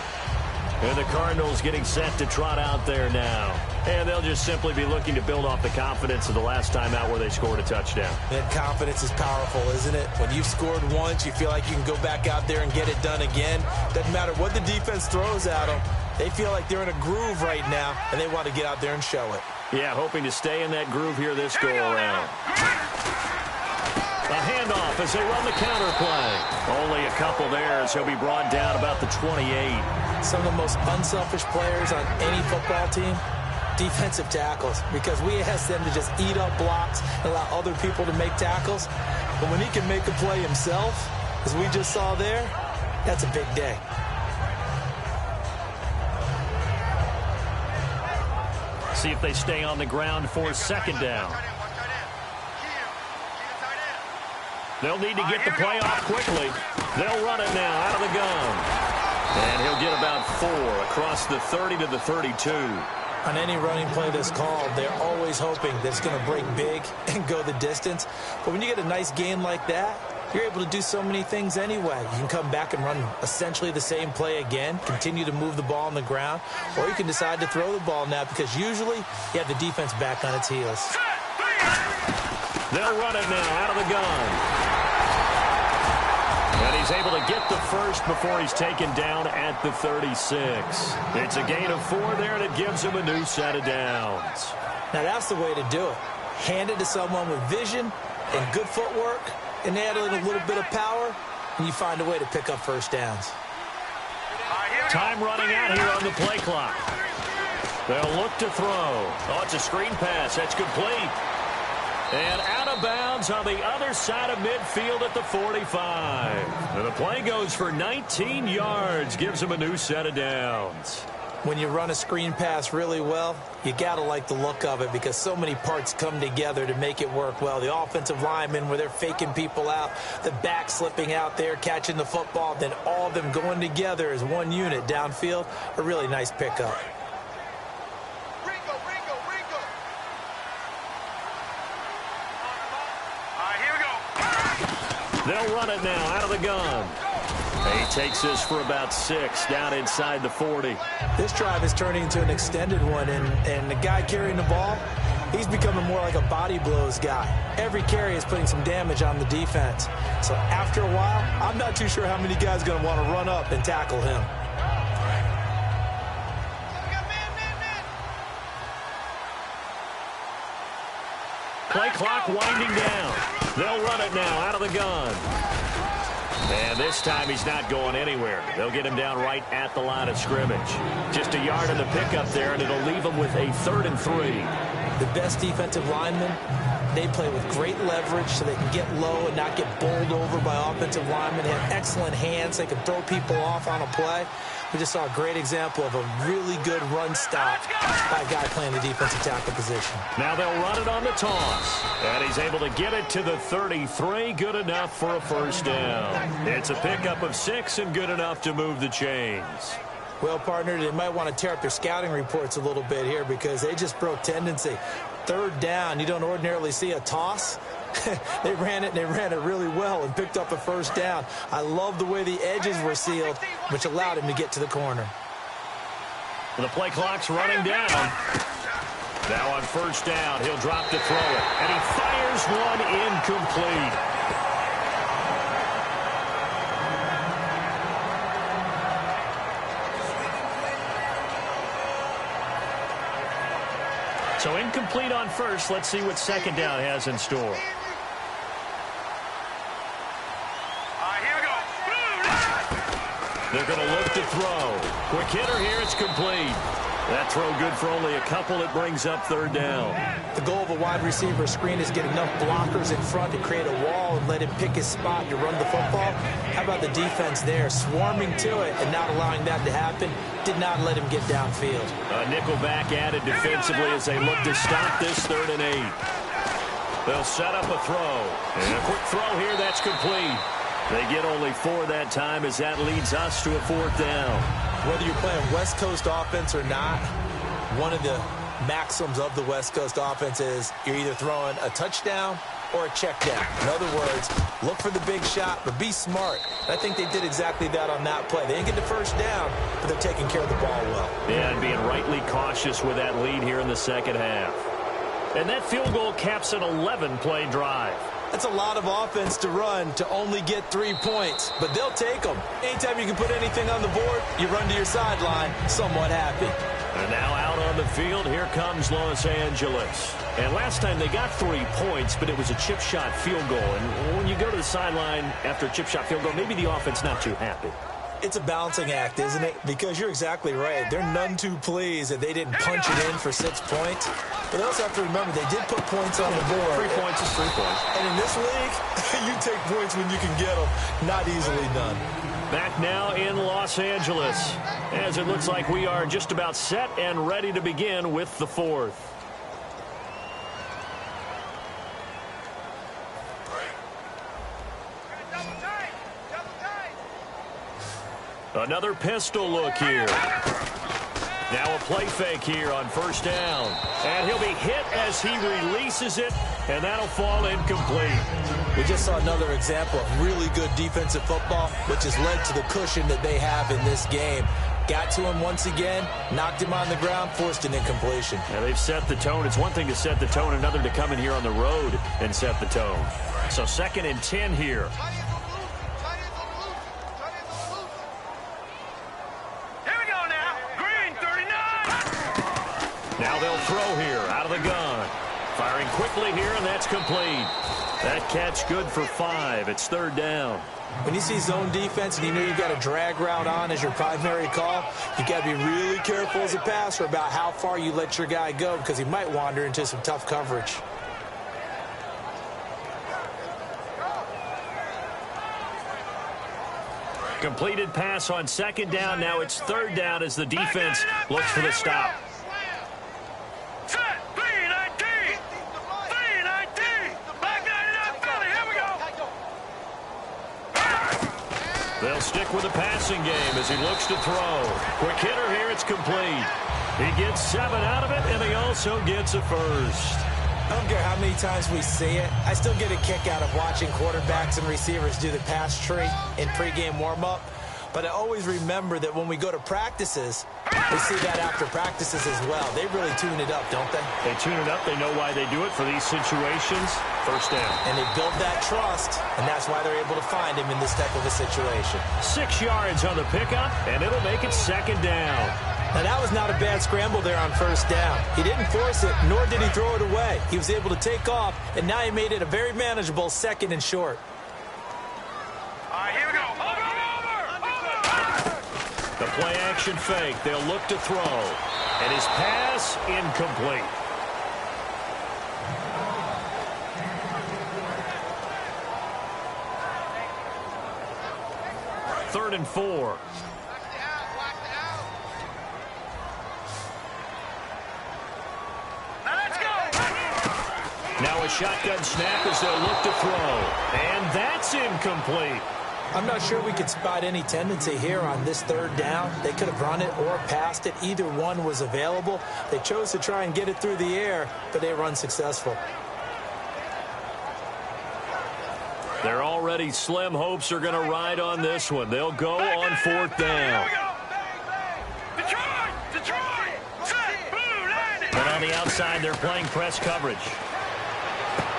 And the Cardinals getting set to trot out there now. And they'll just simply be looking to build off the confidence of the last time out where they scored a touchdown. And confidence is powerful, isn't it? When you've scored once, you feel like you can go back out there and get it done again. Doesn't matter what the defense throws at them. They feel like they're in a groove right now, and they want to get out there and show it. Yeah, hoping to stay in that groove here this go-around. A handoff as they run the counter play. Only a couple there as he'll be brought down about the 28. Some of the most unselfish players on any football team, defensive tackles, because we ask them to just eat up blocks and allow other people to make tackles. But when he can make a play himself, as we just saw there, that's a big day. See if they stay on the ground for second down. They'll need to get the play off quickly. They'll run it now out of the gun. And he'll get about 4 across the 30 to the 32. On any running play that's called, they're always hoping that it's going to break big and go the distance. But when you get a nice gain like that, you're able to do so many things anyway. You can come back and run essentially the same play again, continue to move the ball on the ground, or you can decide to throw the ball now because usually you have the defense back on its heels. They'll run it now out of the gun. And he's able to get the first before he's taken down at the 36. It's a gain of 4 there, and it gives him a new set of downs. Now that's the way to do it. Hand it to someone with vision and good footwork, and add in a little bit of power, and you find a way to pick up first downs. Time running out here on the play clock. They'll look to throw. Oh, it's a screen pass. That's complete. And out of bounds on the other side of midfield at the 45. And the play goes for 19 yards, gives him a new set of downs. When you run a screen pass really well, you got to like the look of it because so many parts come together to make it work well. The offensive linemen, where they're faking people out, the back slipping out there, catching the football, then all of them going together as one unit downfield, a really nice pickup. They'll run it now out of the gun. He takes this for about 6 down inside the 40. This drive is turning into an extended one, and the guy carrying the ball, he's becoming more like a body blows guy. Every carry is putting some damage on the defense. So after a while, I'm not too sure how many guys are going to want to run up and tackle him. Play clock winding down. They'll run it now out of the gun. And this time he's not going anywhere. They'll get him down right at the line of scrimmage. Just a yard in the pickup there, and it'll leave him with a 3rd and 3. The best defensive linemen, they play with great leverage so they can get low and not get bowled over by offensive linemen. They have excellent hands. They can throw people off on a play. We just saw a great example of a really good run stop by a guy playing the defensive tackle position. Now they'll run it on the toss. And he's able to get it to the 33. Good enough for a first down. It's a pickup of 6 and good enough to move the chains. Well, partner, they might want to tear up their scouting reports a little bit here because they just broke tendency. 3rd down, you don't ordinarily see a toss. They ran it really well and picked up a first down. I love the way the edges were sealed, which allowed him to get to the corner. The play clock's running down. Now on first down, he'll drop to throw it. And he fires one incomplete. So incomplete on first. Let's see what second down has in store. They're going to look to throw. Quick hitter here. It's complete. That throw good for only a couple. It brings up 3rd down. The goal of a wide receiver screen is get enough blockers in front to create a wall and let him pick his spot to run the football. How about the defense there, swarming to it and not allowing that to happen? Did not let him get downfield. A nickelback added defensively as they look to stop this 3rd and 8. They'll set up a throw. And a quick throw here, that's complete. They get only 4 that time as that leads us to a 4th down. Whether you're playing West Coast offense or not, one of the maxims of the West Coast offense is you're either throwing a touchdown or a check down. In other words, look for the big shot, but be smart. I think they did exactly that on that play. They didn't get the first down, but they're taking care of the ball well. Yeah, and being rightly cautious with that lead here in the second half. And that field goal caps an 11-play drive. That's a lot of offense to run to only get 3 points, but they'll take them. Anytime you can put anything on the board, you run to your sideline, somewhat happy. And now out on the field, here comes Los Angeles. And last time they got 3 points, but it was a chip shot field goal. And when you go to the sideline after a chip shot field goal, maybe the offense not too happy. It's a balancing act, isn't it? Because you're exactly right. They're none too pleased that they didn't punch it in for 6 points. But they also have to remember they did put points on the board. 3 points is 3 points. And in this league, you take points when you can get them. Not easily done. Back now in Los Angeles, as it looks like we are just about set and ready to begin with the 4th. Another pistol look here. Now a play fake here on 1st down. And he'll be hit as he releases it, and that'll fall incomplete. We just saw another example of really good defensive football, which has led to the cushion that they have in this game. Got to him once again, knocked him on the ground, forced an incompletion. Now they've set the tone. It's one thing to set the tone, another to come in here on the road and set the tone. So 2nd and 10 here. Now they'll throw here out of the gun. Firing quickly here, and that's complete. That catch good for 5. It's 3rd down. When you see zone defense and you know you've got a drag route on as your primary call, you got to be really careful as a passer about how far you let your guy go because he might wander into some tough coverage. Completed pass on 2nd down. Now it's 3rd down as the defense looks for the stop. They'll stick with the passing game as he looks to throw. Quick hitter here, it's complete. He gets 7 out of it, and he also gets a first. I don't care how many times we see it. I still get a kick out of watching quarterbacks and receivers do the pass tree in pregame warm-up. But I always remember that when we go to practices, we see that after practices as well. They really tune it up, don't they? They tune it up. They know why they do it for these situations. 1st down. And they build that trust, and that's why they're able to find him in this type of a situation. 6 yards on the pickup, and it'll make it 2nd down. Now, that was not a bad scramble there on 1st down. He didn't force it, nor did he throw it away. He was able to take off, and now he made it a very manageable 2nd and short. All right, here we go. Over. The play action fake. They'll look to throw. And his pass incomplete. Third and 4. Now a shotgun snap as they'll look to throw. And that's incomplete. I'm not sure we could spot any tendency here on this 3rd down. They could have run it or passed it. Either one was available. They chose to try and get it through the air, but they were unsuccessful. Their already slim hopes are going to ride on this one. They'll go on 4th down. Detroit! Set! Blue line! And on the outside, they're playing press coverage.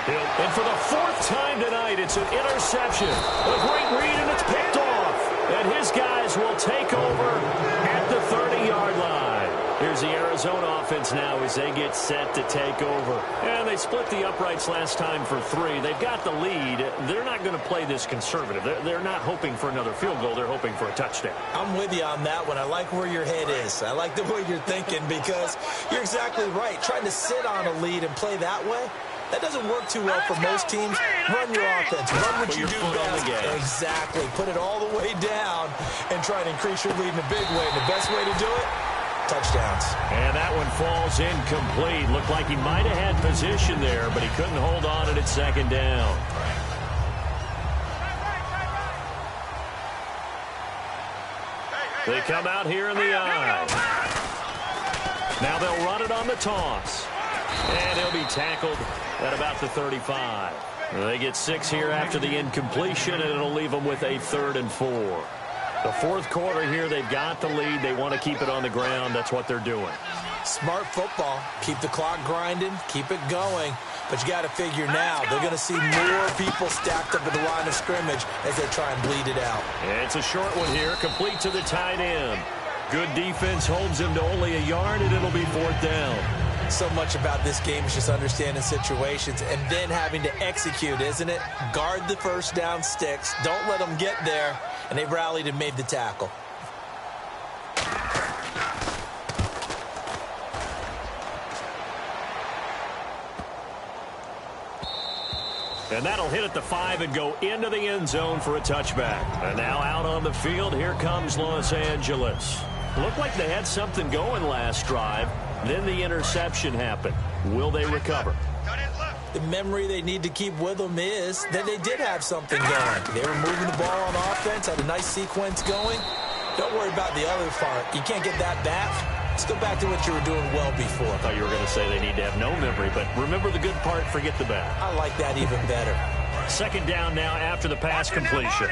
And for the 4th time tonight, it's an interception. A great read, and it's picked off. And his guys will take over at the 30-yard line. Here's the Arizona offense now as they get set to take over. And they split the uprights last time for 3. They've got the lead. They're not going to play this conservative. They're not hoping for another field goal. They're hoping for a touchdown. I'm with you on that one. I like where your head is. I like the way you're thinking because you're exactly right. Trying to sit on a lead and play that way, that doesn't work too well for most teams. Run your offense. Run what you do best. Exactly. Put it all the way down and try to increase your lead in a big way. And the best way to do it, touchdowns. And that one falls incomplete. Looked like he might have had position there, but he couldn't hold on at second down. They come out here in the eye. Now they'll run it on the toss. And he'll be tackled at about the 35. They get 6 here after the incompletion, and it'll leave them with a 3rd and 4. The fourth quarter here, they've got the lead. They want to keep it on the ground. That's what they're doing. Smart football. Keep the clock grinding. Keep it going. But you got to figure now, they're going to see more people stacked up at the line of scrimmage as they try and bleed it out. It's a short one here, complete to the tight end. Good defense holds him to only a yard, and it'll be 4th down. So much about this game is just understanding situations and then having to execute, isn't it? Guard the first down sticks. Don't let them get there. And they rallied and made the tackle. And that'll hit at the 5 and go into the end zone for a touchback. And now out on the field, here comes Los Angeles. Looked like they had something going last drive. Then the interception happened. Will they recover? The memory they need to keep with them is that they did have something going. They were moving the ball on offense, had a nice sequence going. Don't worry about the other part. You can't get that back. Let's go back to what you were doing well before. I thought you were going to say they need to have no memory, but remember the good part, forget the bad. I like that even better. 2nd down now after the pass completion.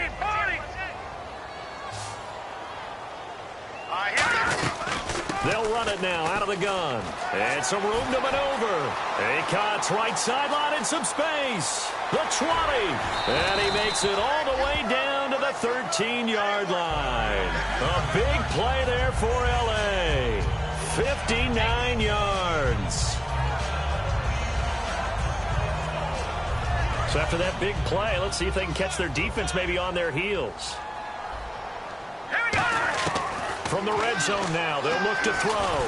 They'll run it now out of the gun. And some room to maneuver. He cuts right sideline in some space. The 20. And he makes it all the way down to the 13-yard line. A big play there for L.A. 59 yards. So after that big play, let's see if they can catch their defense maybe on their heels. From the red zone now, they'll look to throw.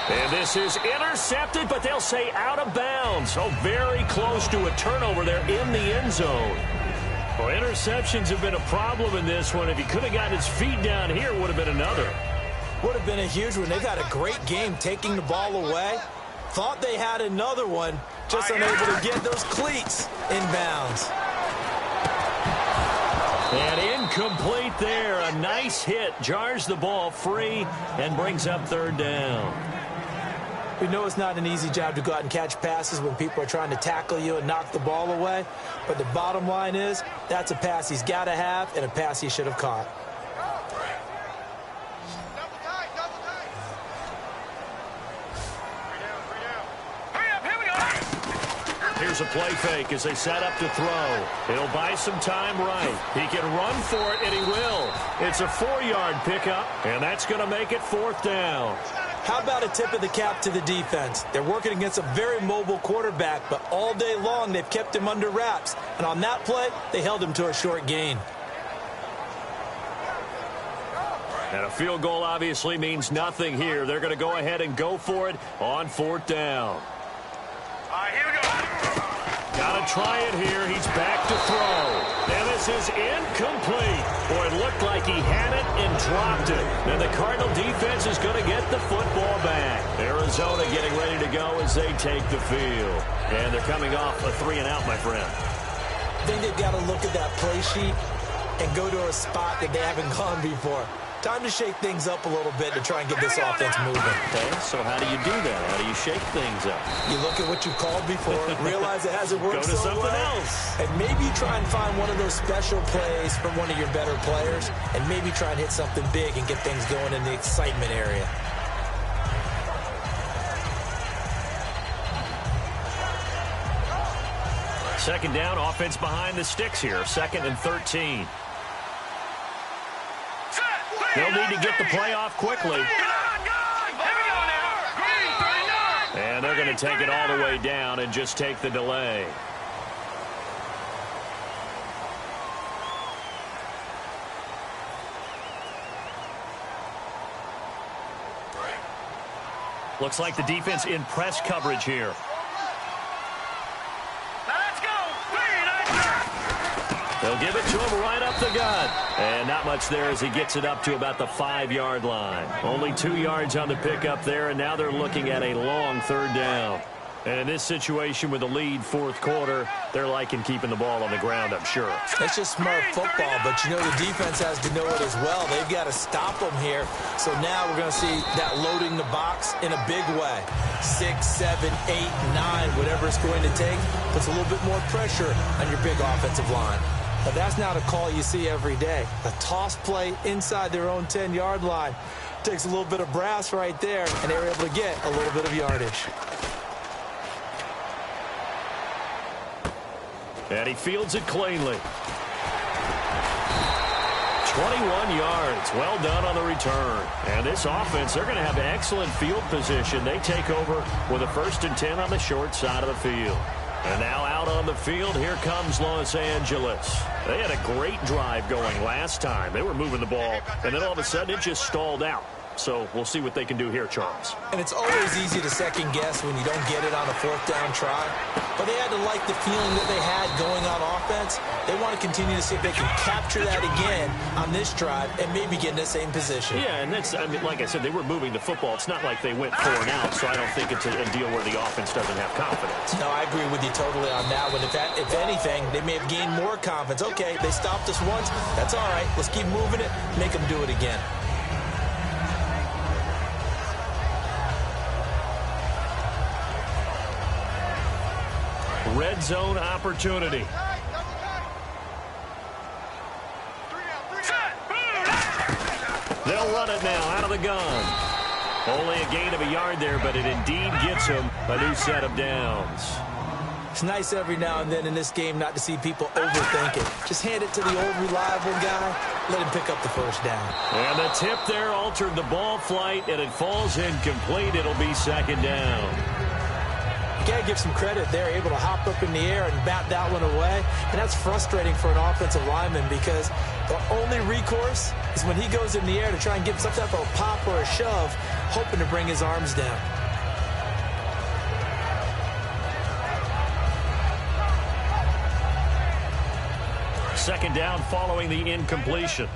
And this is intercepted, but they'll say out of bounds. So very close to a turnover there in the end zone. Well, interceptions have been a problem in this one. If he could have gotten his feet down here, it would have been another. Would have been a huge one. They've had a great game taking the ball away. Thought they had another one, just unable to get those cleats in bounds. And incomplete there. A nice hit. Jars the ball free and brings up 3rd down. We know it's not an easy job to go out and catch passes when people are trying to tackle you and knock the ball away. But the bottom line is that's a pass he's got to have and a pass he should have caught. Here's a play fake as they set up to throw. He'll buy some time right. He can run for it, and he will. It's a 4-yard pickup, and that's going to make it 4th down. How about a tip of the cap to the defense? They're working against a very mobile quarterback, but all day long they've kept him under wraps. And on that play, they held him to a short gain. And a field goal obviously means nothing here. They're going to go ahead and go for it on 4th down. Here we go. Got to try it here. He's back to throw. And this is incomplete. Boy, it looked like he had it and dropped it. And the Cardinal defense is going to get the football back. Arizona getting ready to go as they take the field. And they're coming off a 3-and-out, my friend. I think they've got to look at that play sheet and go to a spot that they haven't gone before. Time to shake things up a little bit to try and get this offense moving. Okay, so how do you do that? How do you shake things up? You look at what you called before, realize it hasn't worked Go to so something well, else. and maybe try and find one of those special plays from one of your better players, and maybe try and hit something big and get things going in the excitement area. Second down, offense behind the sticks here. 2nd and 13. They'll need to get the play off quickly. And they're going to take it all the way down and just take the delay. Looks like the defense in press coverage here. Let's go. They'll give it to him right up the gut. And not much there as he gets it up to about the 5-yard line. Only 2 yards on the pickup there, and now they're looking at a long third down. And in this situation with the lead fourth quarter, they're liking keeping the ball on the ground, I'm sure. It's just smart football, but you know the defense has to know it as well. They've got to stop them here. So now we're going to see that loading the box in a big way. 6, 7, 8, 9, whatever it's going to take, puts a little bit more pressure on your big offensive line. But that's not a call you see every day. A toss play inside their own 10-yard line takes a little bit of brass right there, and they're able to get a little bit of yardage. And he fields it cleanly. 21 yards. Well done on the return. And this offense, they're going to have excellent field position. They take over with a 1st and 10 on the short side of the field. And now out on the field, here comes Los Angeles. They had a great drive going last time. They were moving the ball, and then all of a sudden it just stalled out. So we'll see what they can do here, Charles. And it's always easy to second guess when you don't get it on a 4th down try. But they had to like the feeling that they had going on offense. They want to continue to see if they can capture that again on this drive and maybe get in the same position. Yeah, and that's, I mean, like I said, they were moving the football. It's not like they went 4 and out, so I don't think it's a deal where the offense doesn't have confidence. No, I agree with you totally on that one. If anything, they may have gained more confidence. Okay, they stopped us once. That's all right. Let's keep moving it. Make them do it again. Red zone opportunity. They'll run it now out of the gun. Only a gain of a yard there, but it indeed gets him a new set of downs. It's nice every now and then in this game not to see people overthink it. Just hand it to the old reliable guy. Let him pick up the 1st down. And the tip there altered the ball flight, and it falls incomplete. It'll be 2nd down. You got to give some credit. They're able to hop up in the air and bat that one away. And that's frustrating for an offensive lineman because the only recourse is when he goes in the air to try and get some type of a pop or a shove, hoping to bring his arms down. Second down following the incompletion.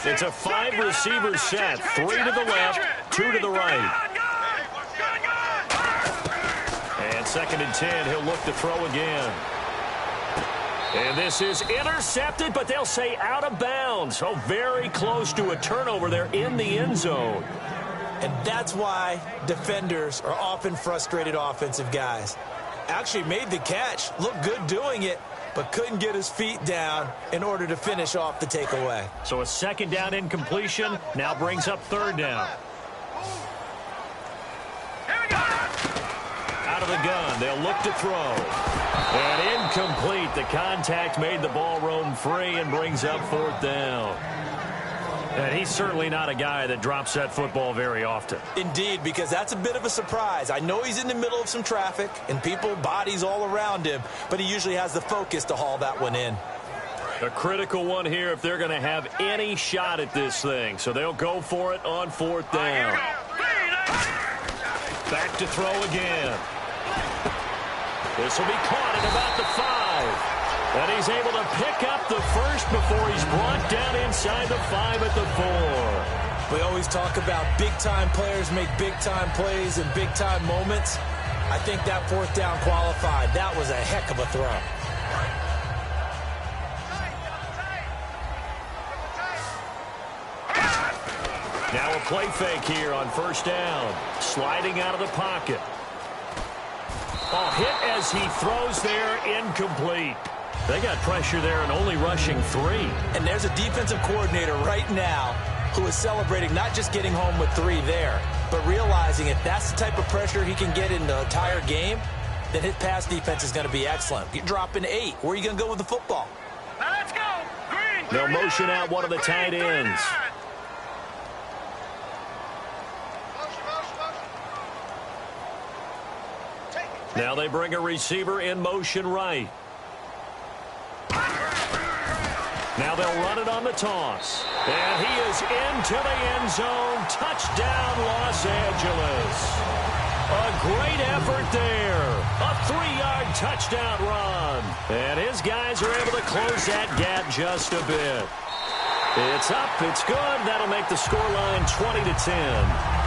It's a 5-receiver set. 3 to the left, 2 to the right. And 2nd and 10, he'll look to throw again. And this is intercepted, but they'll say out of bounds. So very close to a turnover there in the end zone. And that's why defenders are often frustrated offensive guys. Actually made the catch, looked good doing it, but couldn't get his feet down in order to finish off the takeaway. So a 2nd down incompletion now brings up 3rd down. Out of the gun, they'll look to throw. And incomplete. The contact made the ball roam free and brings up 4th down. And he's certainly not a guy that drops that football very often. Indeed, because that's a bit of a surprise. I know he's in the middle of some traffic and people, bodies all around him, but he usually has the focus to haul that one in. A critical one here if they're going to have any shot at this thing. So they'll go for it on 4th down. Back to throw again. This will be caught at about the 5. And he's able to pick up the first before he's brought down inside the 5 at the 4. We always talk about big-time players make big-time plays and big-time moments. I think that 4th down qualified. That was a heck of a throw. Now a play fake here on 1st down. Sliding out of the pocket. Oh, hit as he throws there, incomplete. They got pressure there and only rushing 3. And there's a defensive coordinator right now who is celebrating not just getting home with 3 there, but realizing if that's the type of pressure he can get in the entire game, then his pass defense is going to be excellent. You're dropping 8. Where are you going to go with the football? Now let's go. Green. They'll motion out one of the tight ends. Now they bring a receiver in motion right. Now they'll run it on the toss. And he is into the end zone. Touchdown, Los Angeles. A great effort there. A 3-yard touchdown run. And his guys are able to close that gap just a bit. It's up. It's good. That'll make the scoreline 20-10.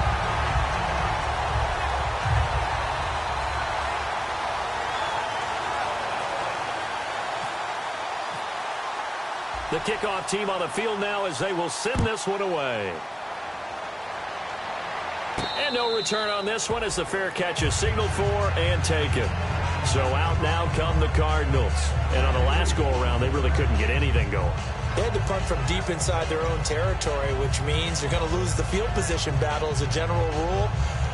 The kickoff team on the field now as they will send this one away. And no return on this one as the fair catch is signaled for and taken. So out now come the Cardinals. And on the last go-around, they really couldn't get anything going. They had to punt from deep inside their own territory, which means they're going to lose the field position battle as a general rule.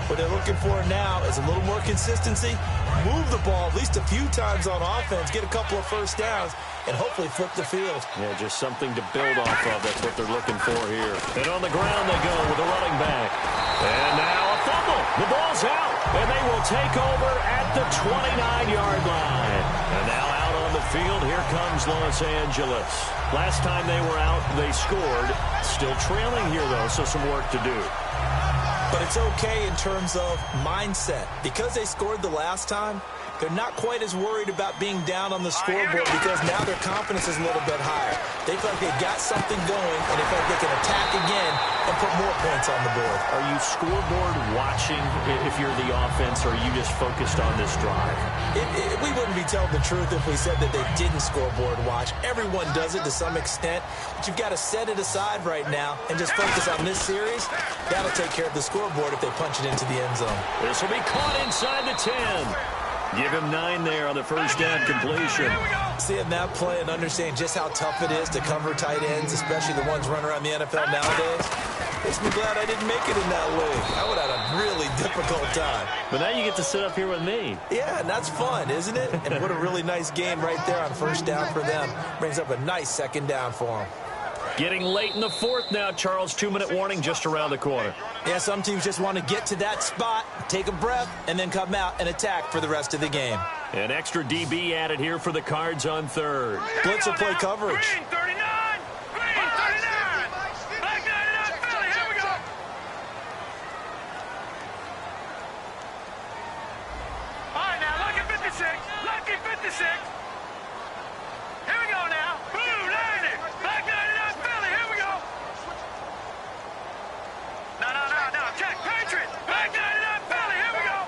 What they're looking for now is a little more consistency, move the ball at least a few times on offense, get a couple of first downs, and hopefully flip the field. Yeah, just something to build off of. That's what they're looking for here. And on the ground they go with the running back. And now a fumble. The ball's out. And they will take over at the 29-yard line. And now out on the field, here comes Los Angeles. Last time they were out, they scored. Still trailing here, though, so some work to do. But it's okay in terms of mindset. Because they scored the last time, they're not quite as worried about being down on the scoreboard because now their confidence is a little bit higher. They feel like they got something going, and they feel like they can attack again and put more points on the board. Are you scoreboard watching if you're the offense, or are you just focused on this drive? We wouldn't be telling the truth if we said that they didn't scoreboard watch. Everyone does it to some extent, but you've got to set it aside right now and just focus on this series. That'll take care of the scoreboard if they punch it into the end zone. This will be caught inside the 10. Give him 9 there on the first down completion. Seeing that play and understanding just how tough it is to cover tight ends, especially the ones running around the NFL nowadays, makes me glad I didn't make it in that league. I would have had a really difficult time. But now you get to sit up here with me. Yeah, and that's fun, isn't it? And what a really nice game right there on first down for them. Brings up a nice second down for them. Getting late in the fourth now, Charles. 2-minute warning just around the corner. Yeah, some teams just want to get to that spot, take a breath, and then come out and attack for the rest of the game. An extra DB added here for the Cards on third. Blitz will play coverage. Green 39! Green 39! Black 99 Philly, here we go! All right, now, lucky 56. Lucky 56. Here we go now. Blue 90. Black 99 Philly, here we go. No. Check. Patriots. Black 99 Philly, here we go.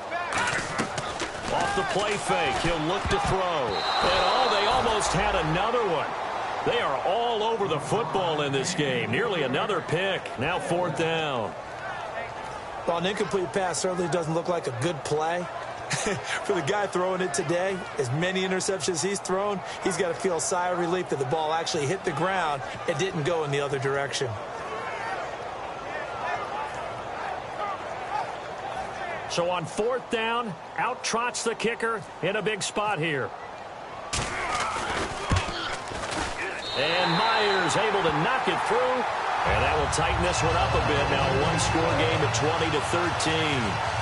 Off the play fake, he'll look to throw. And they almost had another one. They are all over the football in this game. Nearly another pick. Now fourth down. Well, an incomplete pass certainly doesn't look like a good play. For the guy throwing it today, as many interceptions he's thrown, he's got to feel a sigh of relief that the ball actually hit the ground and didn't go in the other direction. So on fourth down, out trots the kicker in a big spot here. And Myers able to knock it through. And that will tighten this one up a bit. Now a one-score game at 20-13.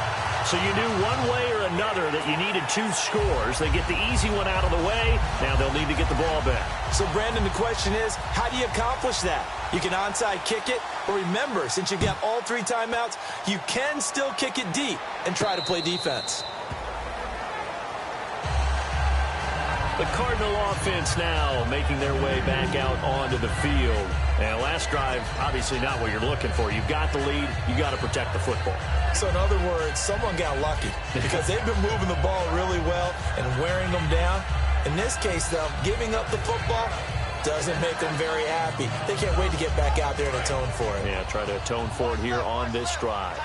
So you knew one way or another that you needed 2 scores. They get the easy one out of the way. Now they'll need to get the ball back. So, Brandon, the question is, how do you accomplish that? You can onside kick it, but remember, since you've got all 3 timeouts, you can still kick it deep and try to play defense. The Cardinal offense now making their way back out onto the field. And last drive, obviously not what you're looking for. You've got the lead. You got to protect the football. So in other words, someone got lucky because they've been moving the ball really well and wearing them down. In this case, though, giving up the football doesn't make them very happy. They can't wait to get back out there and atone for it. Yeah, try to atone for it here on this drive.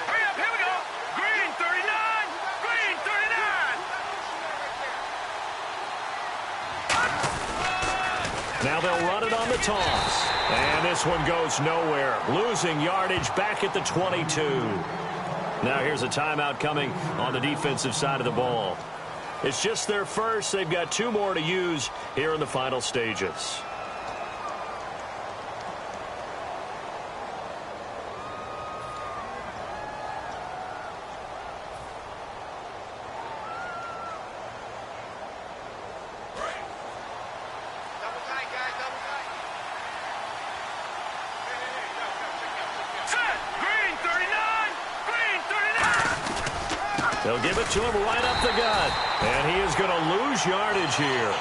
Hurry up, here we go. Green 39. Green 39. Now they'll run it on the toss. And this one goes nowhere. Losing yardage back at the 22. Now here's a timeout coming on the defensive side of the ball. It's just their first. They've got 2 more to use here in the final stages. They'll give it to him right up the gut. And he is going to lose yardage here.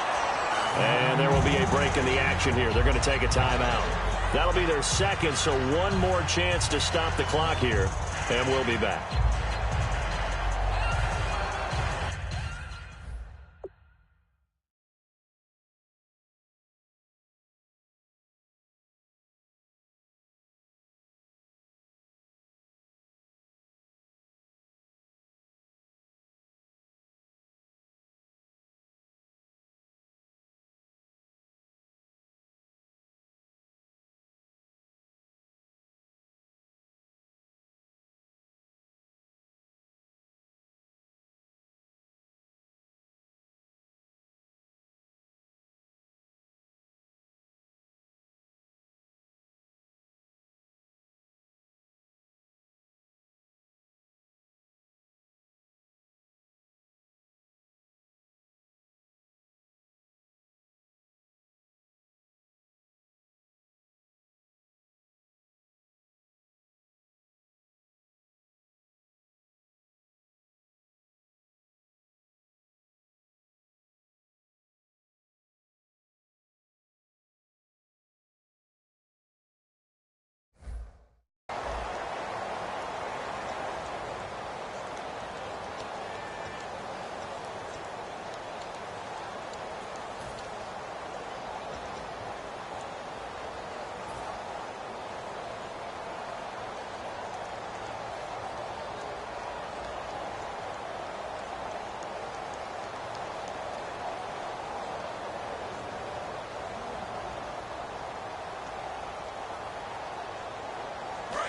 And there will be a break in the action here. They're going to take a timeout. That'll be their second, so 1 more chance to stop the clock here. And we'll be back.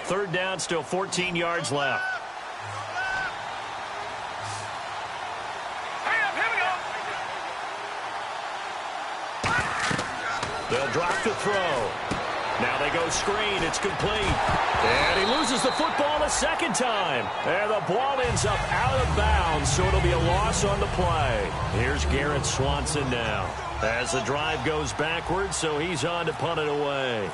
Third down, still 14 yards left. They'll drop the throw. Now they go screen. It's complete. And he loses the football a second time. And the ball ends up out of bounds, so it'll be a loss on the play. Here's Garrett Swanson now as the drive goes backwards, so he's on to punt it away.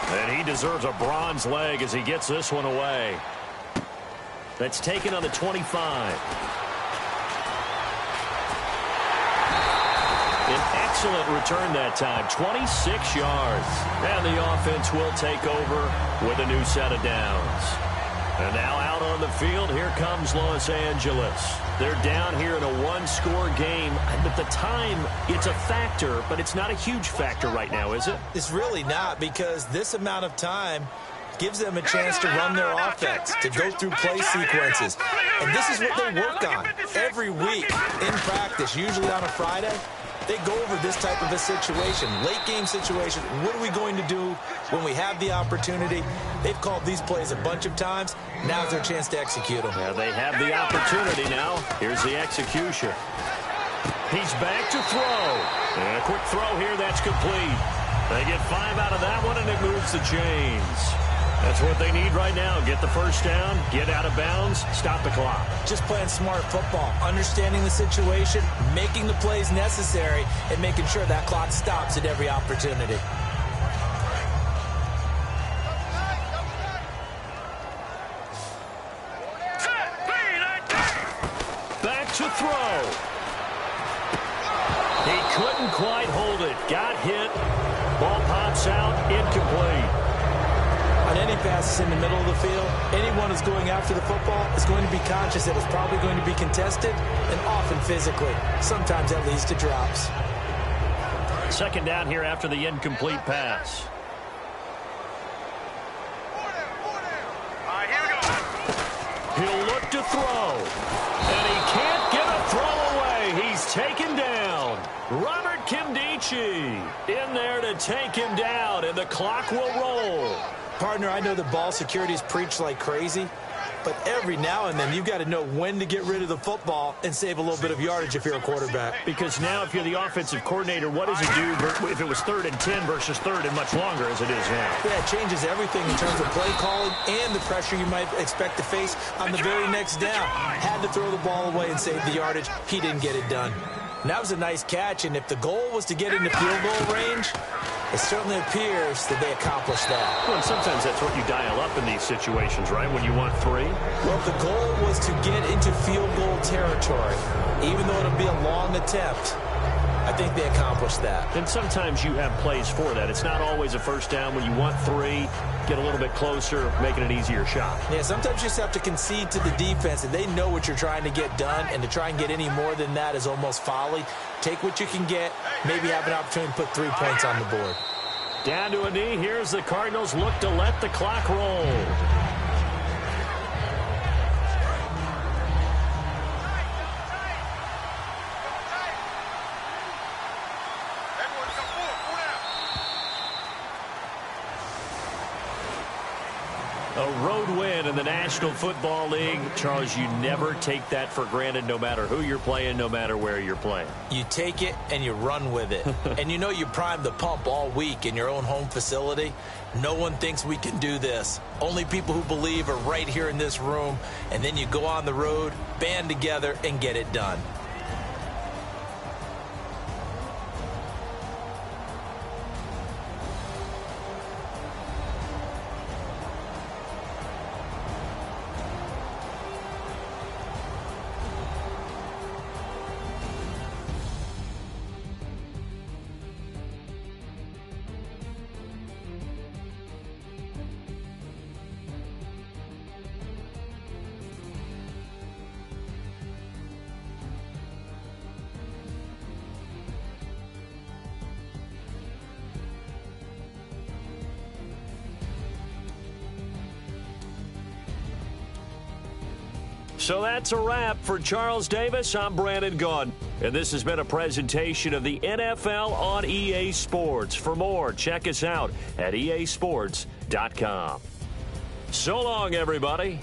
And he deserves a bronze leg as he gets this one away. That's taken on the 25. An excellent return that time, 26 yards. And the offense will take over with a new set of downs. And now out on the field, here comes Los Angeles. They're down here in a 1-score game. And at the time, it's a factor, but it's not a huge factor right now, is it? It's really not, because this amount of time gives them a chance to run their offense, to go through play sequences. And this is what they work on every week in practice, usually on a Friday. They go over this type of a situation, late game situation. What are we going to do when we have the opportunity? They've called these plays a bunch of times. Now's their chance to execute them. Yeah, they have the opportunity now. Here's the execution. He's back to throw. And a quick throw here, that's complete. They get 5 out of that one, and it moves the chains. That's what they need right now. Get the first down, get out of bounds, stop the clock. Just playing smart football, understanding the situation, making the plays necessary, and making sure that clock stops at every opportunity. Back to throw. He couldn't quite hold it. Got hit. Ball pops out, incomplete. On any passes in the middle of the field, anyone who's going after the football is going to be conscious that it's probably going to be contested, and often physically. Sometimes that leads to drops. Second down here after the incomplete pass. He'll look to throw. And he can't get a throw away. He's taken down. Robert Kimdichie in there to take him down, and the clock will roll. Partner, I know the ball security is preached like crazy, But every now and then, you've got to know when to get rid of the football and save a little bit of yardage if you're a quarterback. Because now if you're the offensive coordinator, what does it do if it was 3rd and 10 versus 3rd and much longer as it is now? Yeah, it changes everything in terms of play calling and the pressure you might expect to face on the very next down. Had to throw the ball away and save the yardage. He didn't get it done. And that was a nice catch, and if the goal was to get into field goal range, it certainly appears that they accomplished that. Well, and sometimes that's what you dial up in these situations, right, when you want 3? Well, the goal was to get into field goal territory, even though it'll be a long attempt. I think they accomplished that. And sometimes you have plays for that. It's not always a first down. When you want 3, get a little bit closer, making an easier shot. Yeah, sometimes you just have to concede to the defense, and they know what you're trying to get done, and to try and get any more than that is almost folly. Take what you can get, maybe have an opportunity to put 3 points on the board. Down to a knee. Here's the Cardinals look to let the clock roll. A road win in the National Football League. Charles, you never take that for granted, no matter who you're playing, no matter where you're playing. You take it and you run with it. And you know you primed the pump all week in your own home facility. No one thinks we can do this. Only people who believe are right here in this room. And then you go on the road, band together, and get it done. So that's a wrap for Charles Davis. I'm Brandon Gaudin, and this has been a presentation of the NFL on EA Sports. For more, check us out at easports.com. So long, everybody.